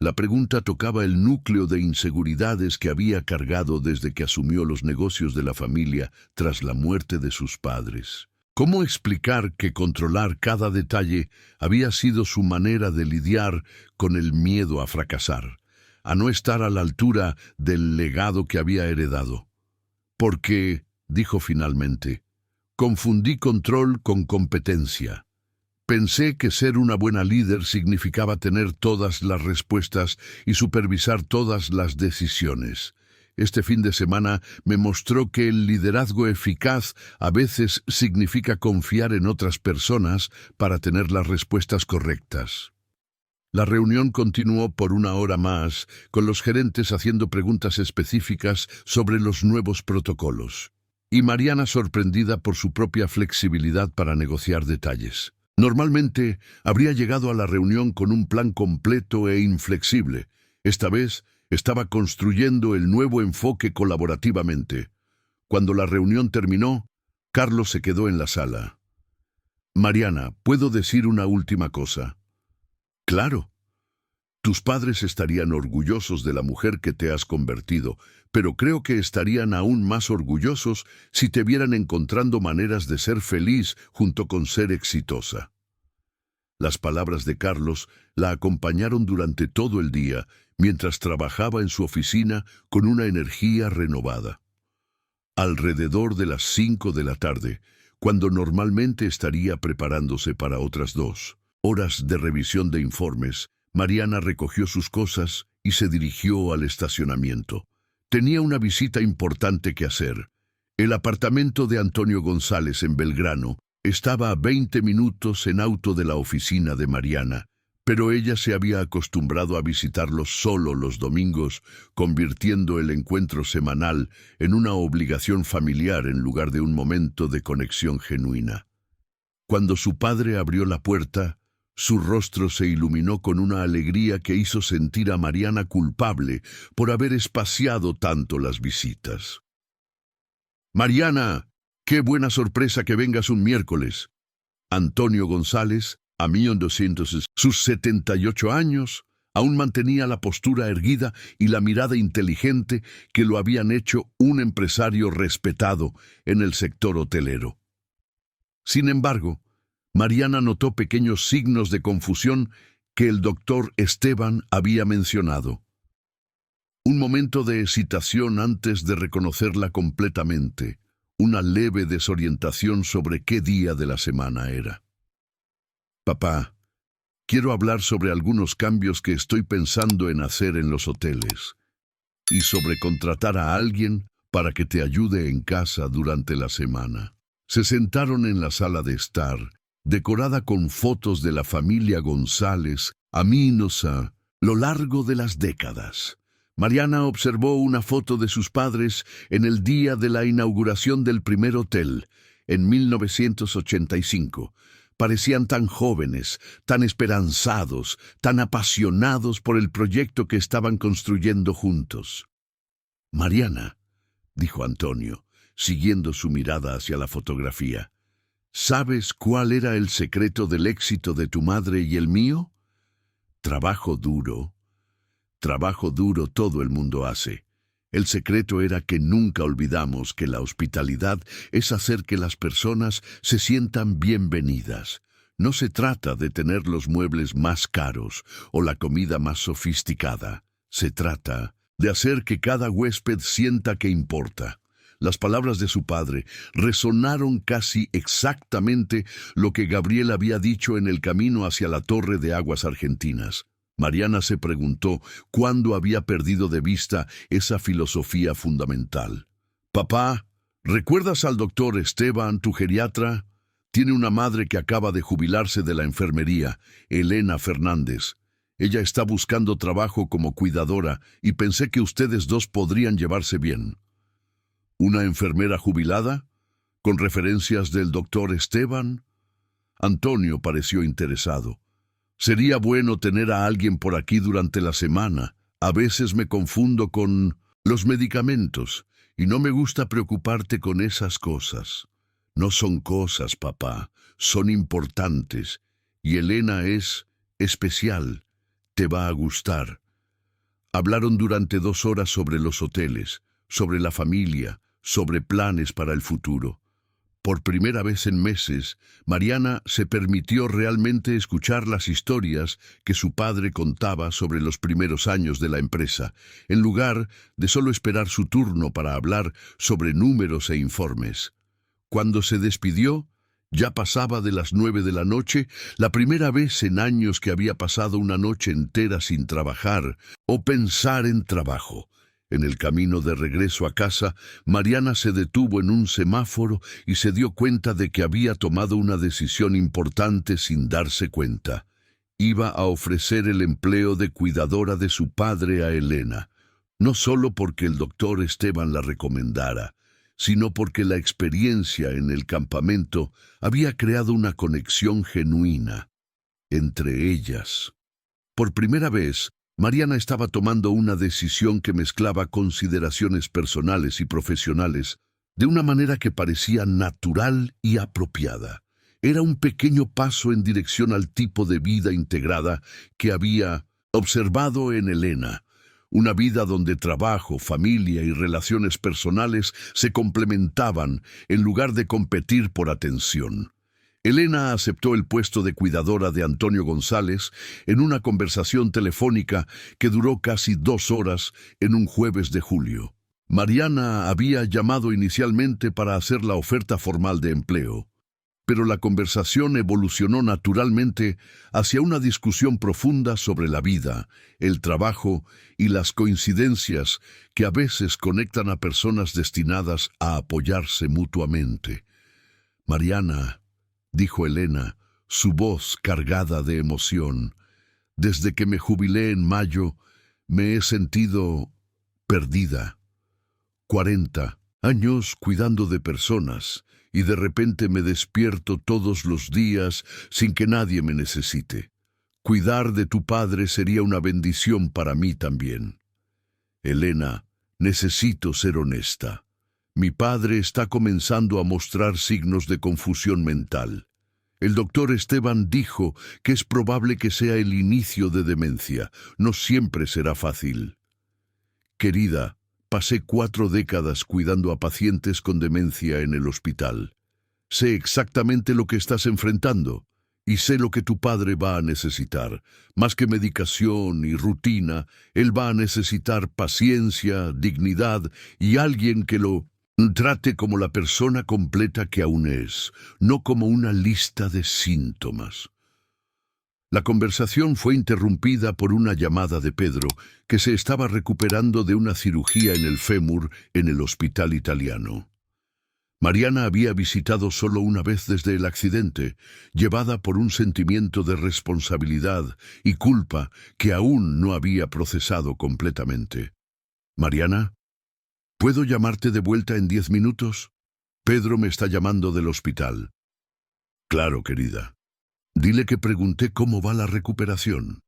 Speaker 1: La pregunta tocaba el núcleo de inseguridades que había cargado desde que asumió los negocios de la familia tras la muerte de sus padres. ¿Cómo explicar que controlar cada detalle había sido su manera de lidiar con el miedo a fracasar, a no estar a la altura del legado que había heredado? Porque, dijo finalmente, confundí control con competencia. Pensé que ser una buena líder significaba tener todas las respuestas y supervisar todas las decisiones. Este fin de semana me mostró que el liderazgo eficaz a veces significa confiar en otras personas para tener las respuestas correctas. La reunión continuó por 1 hora más, con los gerentes haciendo preguntas específicas sobre los nuevos protocolos, y Mariana sorprendida por su propia flexibilidad para negociar detalles. Normalmente habría llegado a la reunión con un plan completo e inflexible. Esta vez estaba construyendo el nuevo enfoque colaborativamente. Cuando la reunión terminó, Carlos se quedó en la sala. Mariana, ¿puedo decir una última cosa? Claro. Tus padres estarían orgullosos de la mujer que te has convertido, pero creo que estarían aún más orgullosos si te vieran encontrando maneras de ser feliz junto con ser exitosa. Las palabras de Carlos la acompañaron durante todo el día, mientras trabajaba en su oficina con una energía renovada. Alrededor de las 5 de la tarde, cuando normalmente estaría preparándose para otras 2 horas de revisión de informes, Mariana recogió sus cosas y se dirigió al estacionamiento. Tenía una visita importante que hacer. El apartamento de Antonio González en Belgrano estaba a 20 minutos en auto de la oficina de Mariana, pero ella se había acostumbrado a visitarlo solo los domingos, convirtiendo el encuentro semanal en una obligación familiar en lugar de un momento de conexión genuina. Cuando su padre abrió la puerta, Su rostro se iluminó con una alegría que hizo sentir a Mariana culpable por haber espaciado tanto las visitas. «Mariana, qué buena sorpresa que vengas un miércoles». Antonio González, a 1200, sus 78 años, aún mantenía la postura erguida y la mirada inteligente que lo habían hecho un empresario respetado en el sector hotelero. Sin embargo, Mariana notó pequeños signos de confusión que el doctor Esteban había mencionado. Un momento de excitación antes de reconocerla completamente, una leve desorientación sobre qué día de la semana era. «Papá, quiero hablar sobre algunos cambios que estoy pensando en hacer en los hoteles y sobre contratar a alguien para que te ayude en casa durante la semana». Se sentaron en la sala de estar, decorada con fotos de la familia González, amigos a lo largo de las décadas. Mariana observó una foto de sus padres en el día de la inauguración del primer hotel, en 1985. Parecían tan jóvenes, tan esperanzados, tan apasionados por el proyecto que estaban construyendo juntos. «Mariana», dijo Antonio, siguiendo su mirada hacia la fotografía, «¿sabes cuál era el secreto del éxito de tu madre y el mío? Trabajo duro. Trabajo duro todo el mundo hace. El secreto era que nunca olvidamos que la hospitalidad es hacer que las personas se sientan bienvenidas. No se trata de tener los muebles más caros o la comida más sofisticada. Se trata de hacer que cada huésped sienta que importa». Las palabras de su padre resonaron casi exactamente lo que Gabriel había dicho en el camino hacia la Torre de Aguas Argentinas. Mariana se preguntó cuándo había perdido de vista esa filosofía fundamental. «Papá, ¿recuerdas al doctor Esteban, tu geriatra? Tiene una madre que acaba de jubilarse de la enfermería, Elena Fernández. Ella está buscando trabajo como cuidadora y pensé que ustedes dos podrían llevarse bien». «¿Una enfermera jubilada? ¿Con referencias del doctor Esteban?» Antonio pareció interesado. «Sería bueno tener a alguien por aquí durante la semana. A veces me confundo con los medicamentos y no me gusta preocuparte con esas cosas». «No son cosas, papá, son importantes. Y Elena es especial. Te va a gustar». Hablaron durante 2 horas sobre los hoteles, sobre la familia, sobre planes para el futuro. Por primera vez en meses, Mariana se permitió realmente escuchar las historias que su padre contaba sobre los primeros años de la empresa, en lugar de solo esperar su turno para hablar sobre números e informes. Cuando se despidió, ya pasaba de las 9 de la noche, la primera vez en años que había pasado una noche entera sin trabajar o pensar en trabajo. En el camino de regreso a casa, Mariana se detuvo en un semáforo y se dio cuenta de que había tomado una decisión importante sin darse cuenta. Iba a ofrecer el empleo de cuidadora de su padre a Elena, no solo porque el doctor Esteban la recomendara, sino porque la experiencia en el campamento había creado una conexión genuina entre ellas. Por primera vez, Mariana estaba tomando una decisión que mezclaba consideraciones personales y profesionales de una manera que parecía natural y apropiada. Era un pequeño paso en dirección al tipo de vida integrada que había observado en Elena, una vida donde trabajo, familia y relaciones personales se complementaban en lugar de competir por atención. Elena aceptó el puesto de cuidadora de Antonio González en una conversación telefónica que duró casi 2 horas en un jueves de julio. Mariana había llamado inicialmente para hacer la oferta formal de empleo, pero la conversación evolucionó naturalmente hacia una discusión profunda sobre la vida, el trabajo y las coincidencias que a veces conectan a personas destinadas a apoyarse mutuamente. «Mariana», dijo Elena, su voz cargada de emoción, «desde que me jubilé en mayo, me he sentido perdida. 40 Años cuidando de personas, y de repente me despierto todos los días sin que nadie me necesite. Cuidar de tu padre sería una bendición para mí también. Elena, necesito ser honesta. Mi padre está comenzando a mostrar signos de confusión mental. El doctor Esteban dijo que es probable que sea el inicio de demencia. No siempre será fácil. Querida, pasé 4 décadas cuidando a pacientes con demencia en el hospital. Sé exactamente lo que estás enfrentando y sé lo que tu padre va a necesitar. Más que medicación y rutina, él va a necesitar paciencia, dignidad y alguien que lo trate como la persona completa que aún es, no como una lista de síntomas. La conversación fue interrumpida por una llamada de Pedro, que se estaba recuperando de una cirugía en el fémur en el hospital italiano. Mariana había visitado solo una vez desde el accidente, llevada por un sentimiento de responsabilidad y culpa que aún no había procesado completamente. «Mariana, ¿puedo llamarte de vuelta en 10 minutos? Pedro me está llamando del hospital». «Claro, querida. Dile que pregunté cómo va la recuperación».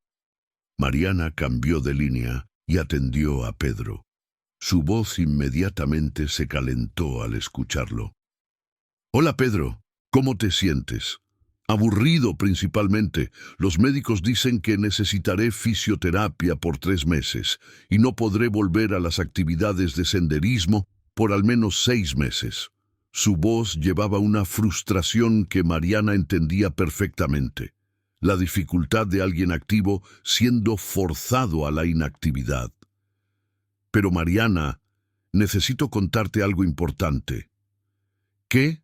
Speaker 1: Mariana cambió de línea y atendió a Pedro. Su voz inmediatamente se calentó al escucharlo. «Hola, Pedro. ¿Cómo te sientes?» «Aburrido principalmente. Los médicos dicen que necesitaré fisioterapia por 3 meses y no podré volver a las actividades de senderismo por al menos 6 meses». Su voz llevaba una frustración que Mariana entendía perfectamente. La dificultad de alguien activo siendo forzado a la inactividad. «Pero Mariana, necesito contarte algo importante». «¿Qué?»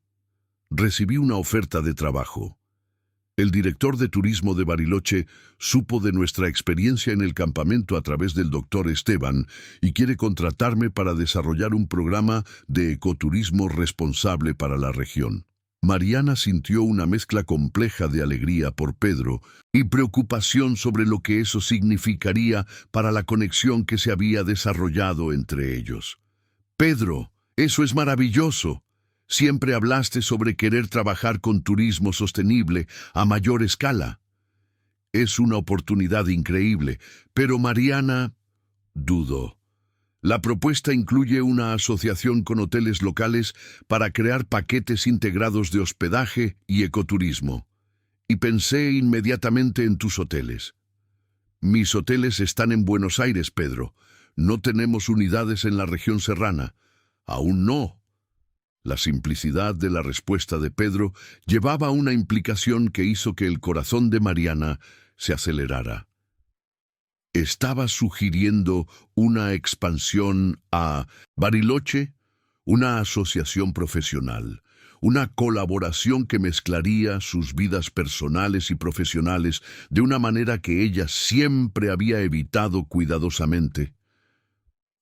Speaker 1: «Recibí una oferta de trabajo. El director de turismo de Bariloche supo de nuestra experiencia en el campamento a través del doctor Esteban y quiere contratarme para desarrollar un programa de ecoturismo responsable para la región». Mariana sintió una mezcla compleja de alegría por Pedro y preocupación sobre lo que eso significaría para la conexión que se había desarrollado entre ellos. «Pedro, eso es maravilloso. Siempre hablaste sobre querer trabajar con turismo sostenible a mayor escala. Es una oportunidad increíble, pero Mariana, dudó. La propuesta incluye una asociación con hoteles locales para crear paquetes integrados de hospedaje y ecoturismo. Y pensé inmediatamente en tus hoteles. Mis hoteles están en Buenos Aires, Pedro. No tenemos unidades en la región serrana. Aún no». La simplicidad de la respuesta de Pedro llevaba una implicación que hizo que el corazón de Mariana se acelerara. ¿Estaba sugiriendo una expansión a Bariloche? Una asociación profesional, una colaboración que mezclaría sus vidas personales y profesionales de una manera que ella siempre había evitado cuidadosamente.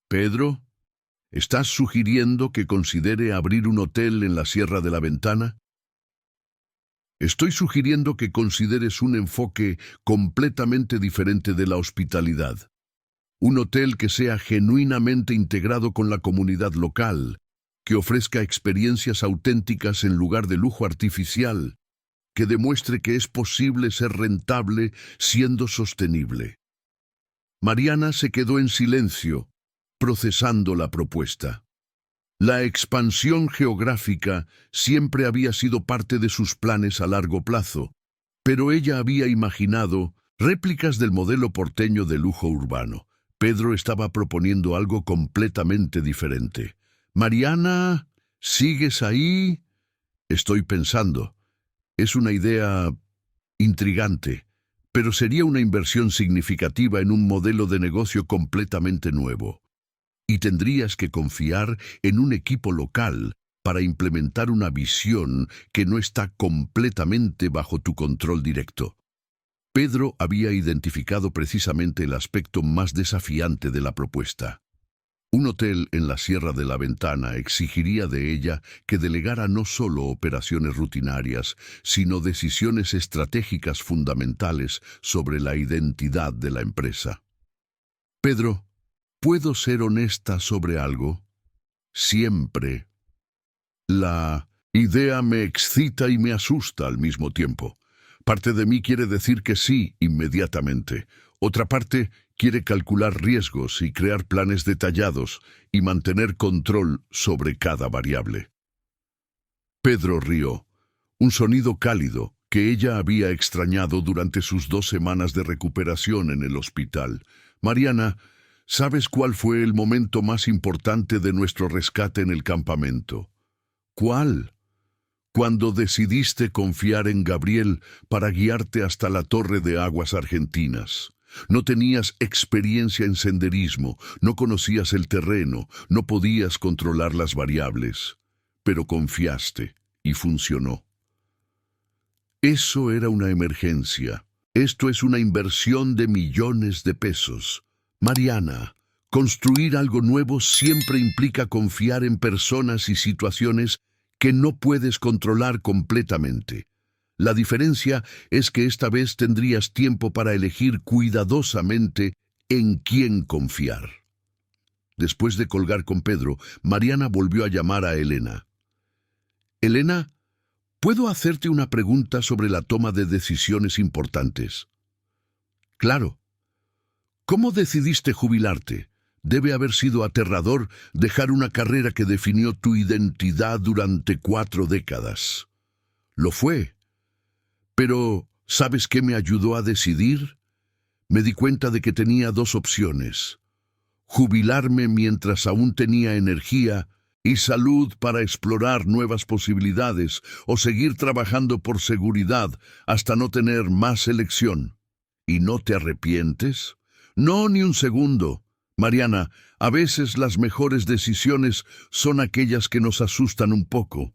Speaker 1: «Pedro, ¿estás sugiriendo que considere abrir un hotel en la Sierra de la Ventana?» «Estoy sugiriendo que consideres un enfoque completamente diferente de la hospitalidad. Un hotel que sea genuinamente integrado con la comunidad local, que ofrezca experiencias auténticas en lugar de lujo artificial, que demuestre que es posible ser rentable siendo sostenible». Mariana se quedó en silencio, procesando la propuesta. La expansión geográfica siempre había sido parte de sus planes a largo plazo, pero ella había imaginado réplicas del modelo porteño de lujo urbano. Pedro estaba proponiendo algo completamente diferente. «Mariana, ¿sigues ahí?» «Estoy pensando. Es una idea intrigante, pero sería una inversión significativa en un modelo de negocio completamente nuevo. Y tendrías que confiar en un equipo local para implementar una visión que no está completamente bajo tu control directo». Pedro había identificado precisamente el aspecto más desafiante de la propuesta. Un hotel en la Sierra de la Ventana exigiría de ella que delegara no solo operaciones rutinarias, sino decisiones estratégicas fundamentales sobre la identidad de la empresa. «Pedro, ¿puedo ser honesta sobre algo?» Siempre. La idea me excita y me asusta al mismo tiempo. Parte de mí quiere decir que sí inmediatamente. Otra parte quiere calcular riesgos y crear planes detallados y mantener control sobre cada variable. Pedro rió, un sonido cálido que ella había extrañado durante sus 2 semanas de recuperación en el hospital. Mariana, ¿sabes cuál fue el momento más importante de nuestro rescate en el campamento? ¿Cuál? Cuando decidiste confiar en Gabriel para guiarte hasta la Torre de Aguas Argentinas. No tenías experiencia en senderismo, no conocías el terreno, no podías controlar las variables, pero confiaste y funcionó. Eso era una emergencia. Esto es una inversión de millones de pesos. Mariana, construir algo nuevo siempre implica confiar en personas y situaciones que no puedes controlar completamente. La diferencia es que esta vez tendrías tiempo para elegir cuidadosamente en quién confiar. Después de colgar con Pedro, Mariana volvió a llamar a Elena. Elena, ¿puedo hacerte una pregunta sobre la toma de decisiones importantes? Claro. ¿Cómo decidiste jubilarte? Debe haber sido aterrador dejar una carrera que definió tu identidad durante 4 décadas. Lo fue. Pero, ¿sabes qué me ayudó a decidir? Me di cuenta de que tenía 2 opciones. Jubilarme mientras aún tenía energía y salud para explorar nuevas posibilidades, o seguir trabajando por seguridad hasta no tener más elección. ¿Y no te arrepientes? No, ni un segundo. Mariana, a veces las mejores decisiones son aquellas que nos asustan un poco.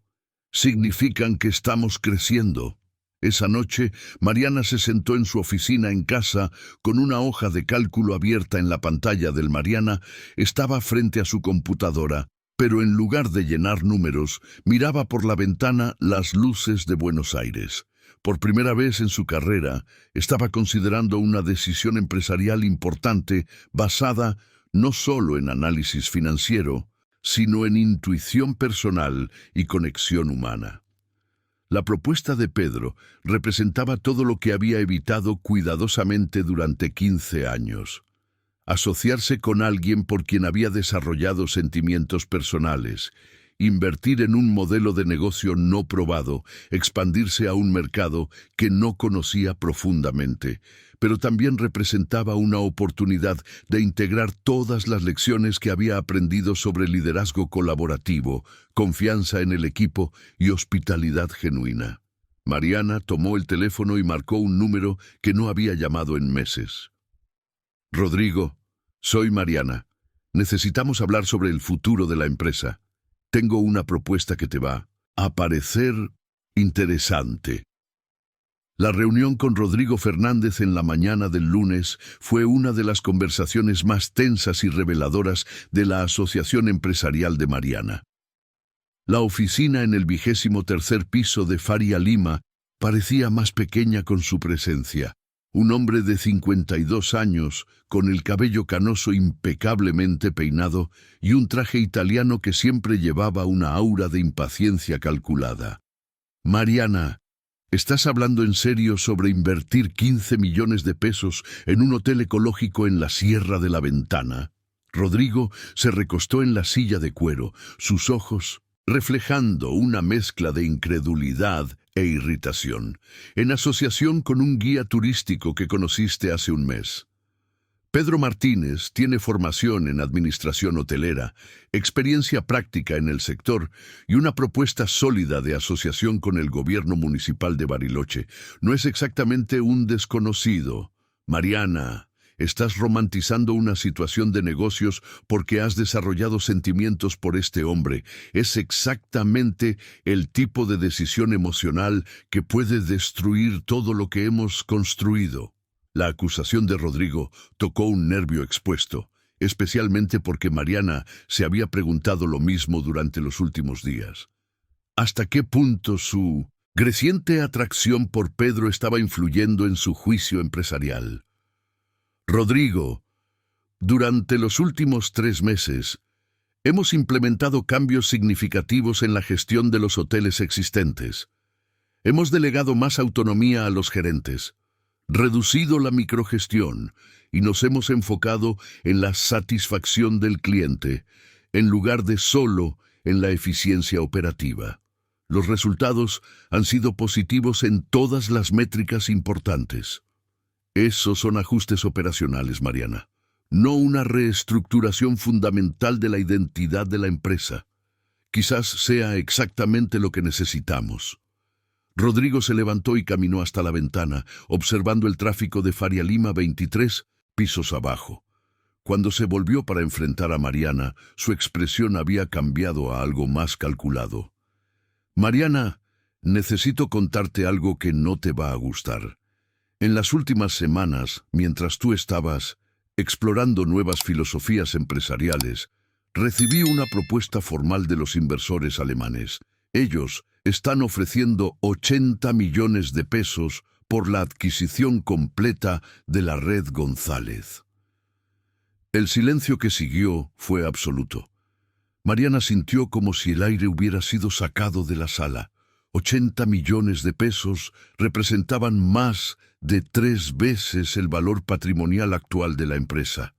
Speaker 1: Significan que estamos creciendo. Esa noche, Mariana se sentó en su oficina en casa con una hoja de cálculo abierta en la pantalla del Mariana. Estaba frente a su computadora, pero en lugar de llenar números, miraba por la ventana las luces de Buenos Aires. Por primera vez en su carrera, estaba considerando una decisión empresarial importante basada no solo en análisis financiero, sino en intuición personal y conexión humana. La propuesta de Pedro representaba todo lo que había evitado cuidadosamente durante 15 años. Asociarse con alguien por quien había desarrollado sentimientos personales, invertir en un modelo de negocio no probado, expandirse a un mercado que no conocía profundamente, pero también representaba una oportunidad de integrar todas las lecciones que había aprendido sobre liderazgo colaborativo, confianza en el equipo y hospitalidad genuina. Mariana tomó el teléfono y marcó un número que no había llamado en meses. Rodrigo, soy Mariana. Necesitamos hablar sobre el futuro de la empresa. Tengo una propuesta que te va a parecer interesante. La reunión con Rodrigo Fernández en la mañana del lunes fue una de las conversaciones más tensas y reveladoras de la Asociación Empresarial de Mariana. La oficina en el 23º piso de Faria Lima parecía más pequeña con su presencia. Un hombre de 52 años, con el cabello canoso impecablemente peinado y un traje italiano que siempre llevaba una aura de impaciencia calculada. Mariana, ¿estás hablando en serio sobre invertir 15 millones de pesos en un hotel ecológico en la Sierra de la Ventana? Rodrigo se recostó en la silla de cuero, sus ojos reflejando una mezcla de incredulidad e irritación, en asociación con un guía turístico que conociste hace un mes. Pedro Martínez tiene formación en administración hotelera, experiencia práctica en el sector y una propuesta sólida de asociación con el gobierno municipal de Bariloche. No es exactamente un desconocido. Mariana, estás romantizando una situación de negocios porque has desarrollado sentimientos por este hombre. Es exactamente el tipo de decisión emocional que puede destruir todo lo que hemos construido. La acusación de Rodrigo tocó un nervio expuesto, especialmente porque Mariana se había preguntado lo mismo durante los últimos días. ¿Hasta qué punto su creciente atracción por Pedro estaba influyendo en su juicio empresarial? Rodrigo, durante los últimos 3 meses, Hemos implementado cambios significativos en la gestión de los hoteles existentes. Hemos delegado más autonomía a los gerentes, reducido la microgestión y nos hemos enfocado en la satisfacción del cliente, en lugar de solo en la eficiencia operativa. Los resultados han sido positivos en todas las métricas importantes. Esos son ajustes operacionales, Mariana, no una reestructuración fundamental de la identidad de la empresa. Quizás sea exactamente lo que necesitamos. Rodrigo se levantó y caminó hasta la ventana, observando el tráfico de Faria Lima 23, pisos abajo. Cuando se volvió para enfrentar a Mariana, su expresión había cambiado a algo más calculado. Mariana, necesito contarte algo que no te va a gustar. En las últimas semanas, mientras tú estabas explorando nuevas filosofías empresariales, recibí una propuesta formal de los inversores alemanes. Ellos están ofreciendo 80 millones de pesos por la adquisición completa de la red González. El silencio que siguió fue absoluto. Mariana sintió como si el aire hubiera sido sacado de la sala. 80 millones de pesos representaban más de 3 veces el valor patrimonial actual de la empresa.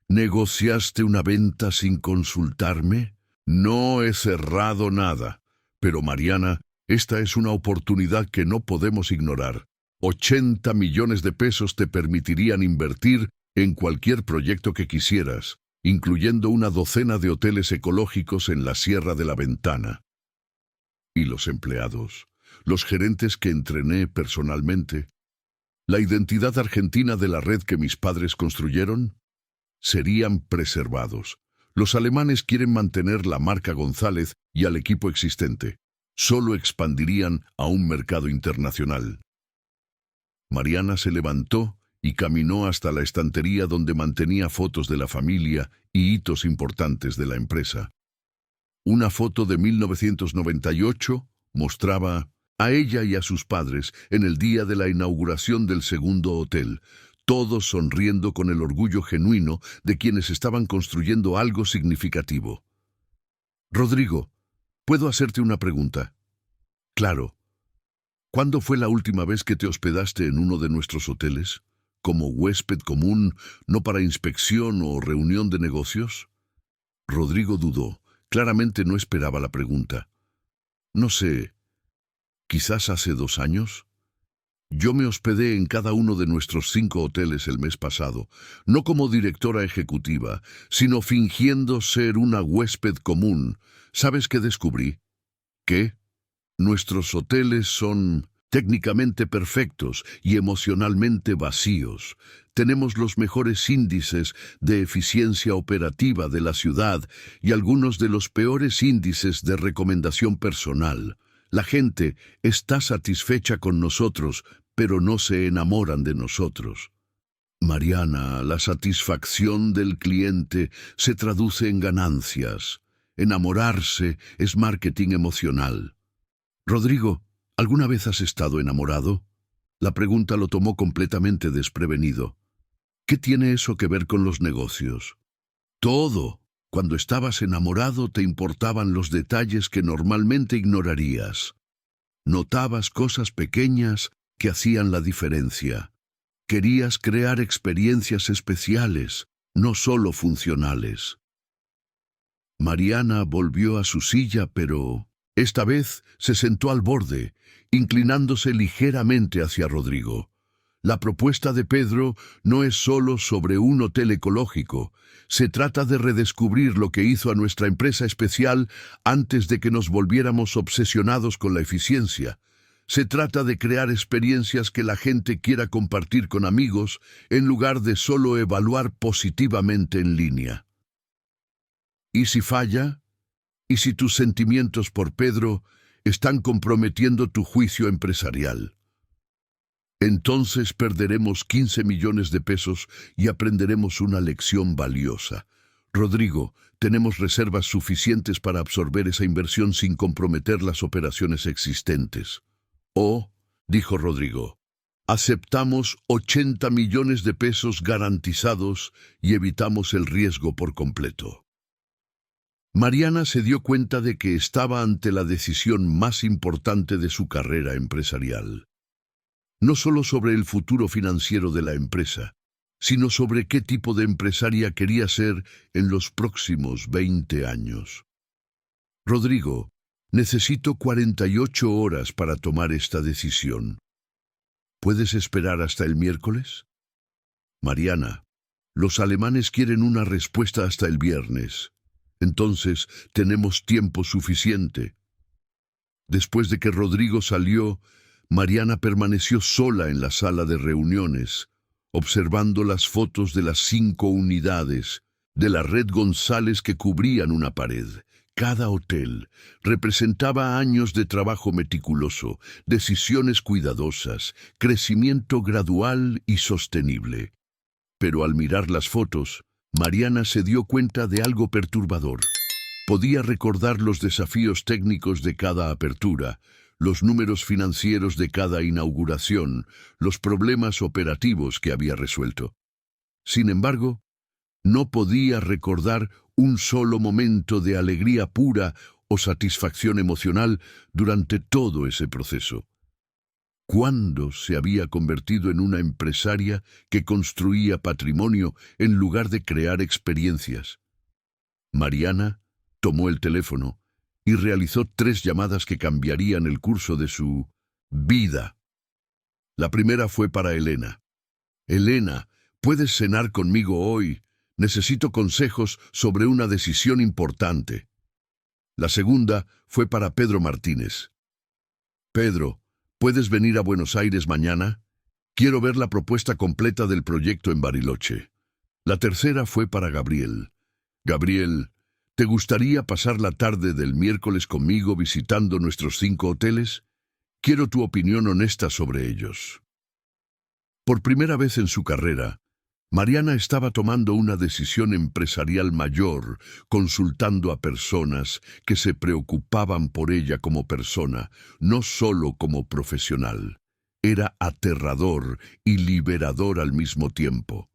Speaker 1: ¿Negociaste una venta sin consultarme? No he cerrado nada. Pero Mariana, esta es una oportunidad que no podemos ignorar. 80 millones de pesos te permitirían invertir en cualquier proyecto que quisieras, incluyendo una docena de hoteles ecológicos en la Sierra de la Ventana. ¿Y los empleados? Los gerentes que entrené personalmente. ¿La identidad argentina de la red que mis padres construyeron? Serían preservados. Los alemanes quieren mantener la marca González y al equipo existente. Solo expandirían a un mercado internacional. Mariana se levantó y caminó hasta la estantería donde mantenía fotos de la familia y hitos importantes de la empresa. Una foto de 1998 mostraba a ella y a sus padres en el día de la inauguración del segundo hotel, todos sonriendo con el orgullo genuino de quienes estaban construyendo algo significativo. Rodrigo, ¿puedo hacerte una pregunta? Claro. ¿Cuándo fue la última vez que te hospedaste en uno de nuestros hoteles? ¿Como huésped común, no para inspección o reunión de negocios? Rodrigo dudó. Claramente no esperaba la pregunta. No sé, ¿quizás hace 2 años? Yo me hospedé en cada uno de nuestros 5 hoteles el mes pasado, no como directora ejecutiva, sino fingiendo ser una huésped común. ¿Sabes qué descubrí? ¿Qué? Nuestros hoteles son técnicamente perfectos y emocionalmente vacíos. Tenemos los mejores índices de eficiencia operativa de la ciudad y algunos de los peores índices de recomendación personal. La gente está satisfecha con nosotros, pero no se enamoran de nosotros. Mariana, la satisfacción del cliente se traduce en ganancias. Enamorarse es marketing emocional. Rodrigo, ¿alguna vez has estado enamorado? La pregunta lo tomó completamente desprevenido. ¿Qué tiene eso que ver con los negocios? Todo. Cuando estabas enamorado te importaban los detalles que normalmente ignorarías. Notabas cosas pequeñas que hacían la diferencia. Querías crear experiencias especiales, no solo funcionales. Mariana volvió a su silla, pero esta vez se sentó al borde, inclinándose ligeramente hacia Rodrigo. La propuesta de Pedro no es solo sobre un hotel ecológico. Se trata de redescubrir lo que hizo a nuestra empresa especial antes de que nos volviéramos obsesionados con la eficiencia. Se trata de crear experiencias que la gente quiera compartir con amigos en lugar de solo evaluar positivamente en línea. ¿Y si falla? ¿Y si tus sentimientos por Pedro están comprometiendo tu juicio empresarial? Entonces perderemos 15 millones de pesos y aprenderemos una lección valiosa. Rodrigo, tenemos reservas suficientes para absorber esa inversión sin comprometer las operaciones existentes. Oh, dijo Rodrigo, aceptamos 80 millones de pesos garantizados y evitamos el riesgo por completo. Mariana se dio cuenta de que estaba ante la decisión más importante de su carrera empresarial. No solo sobre el futuro financiero de la empresa, sino sobre qué tipo de empresaria quería ser en los próximos 20 años. Rodrigo, necesito 48 horas para tomar esta decisión. ¿Puedes esperar hasta el miércoles? Mariana, los alemanes quieren una respuesta hasta el viernes. Entonces, tenemos tiempo suficiente. Después de que Rodrigo salió, Mariana permaneció sola en la sala de reuniones, observando las fotos de las 5 unidades de la red González que cubrían una pared. Cada hotel representaba años de trabajo meticuloso, decisiones cuidadosas, crecimiento gradual y sostenible. Pero al mirar las fotos, Mariana se dio cuenta de algo perturbador. Podía recordar los desafíos técnicos de cada apertura, los números financieros de cada inauguración, los problemas operativos que había resuelto. Sin embargo, no podía recordar un solo momento de alegría pura o satisfacción emocional durante todo ese proceso. ¿Cuándo se había convertido en una empresaria que construía patrimonio en lugar de crear experiencias? Mariana tomó el teléfono y realizó 3 llamadas que cambiarían el curso de su vida. La primera fue para Elena. Elena, ¿puedes cenar conmigo hoy? Necesito consejos sobre una decisión importante. La segunda fue para Pedro Martínez. Pedro, ¿puedes venir a Buenos Aires mañana? Quiero ver la propuesta completa del proyecto en Bariloche. La tercera fue para Gabriel. Gabriel, ¿te gustaría pasar la tarde del miércoles conmigo visitando nuestros 5 hoteles? Quiero tu opinión honesta sobre ellos. Por primera vez en su carrera, Mariana estaba tomando una decisión empresarial mayor, consultando a personas que se preocupaban por ella como persona, no solo como profesional. Era aterrador y liberador al mismo tiempo.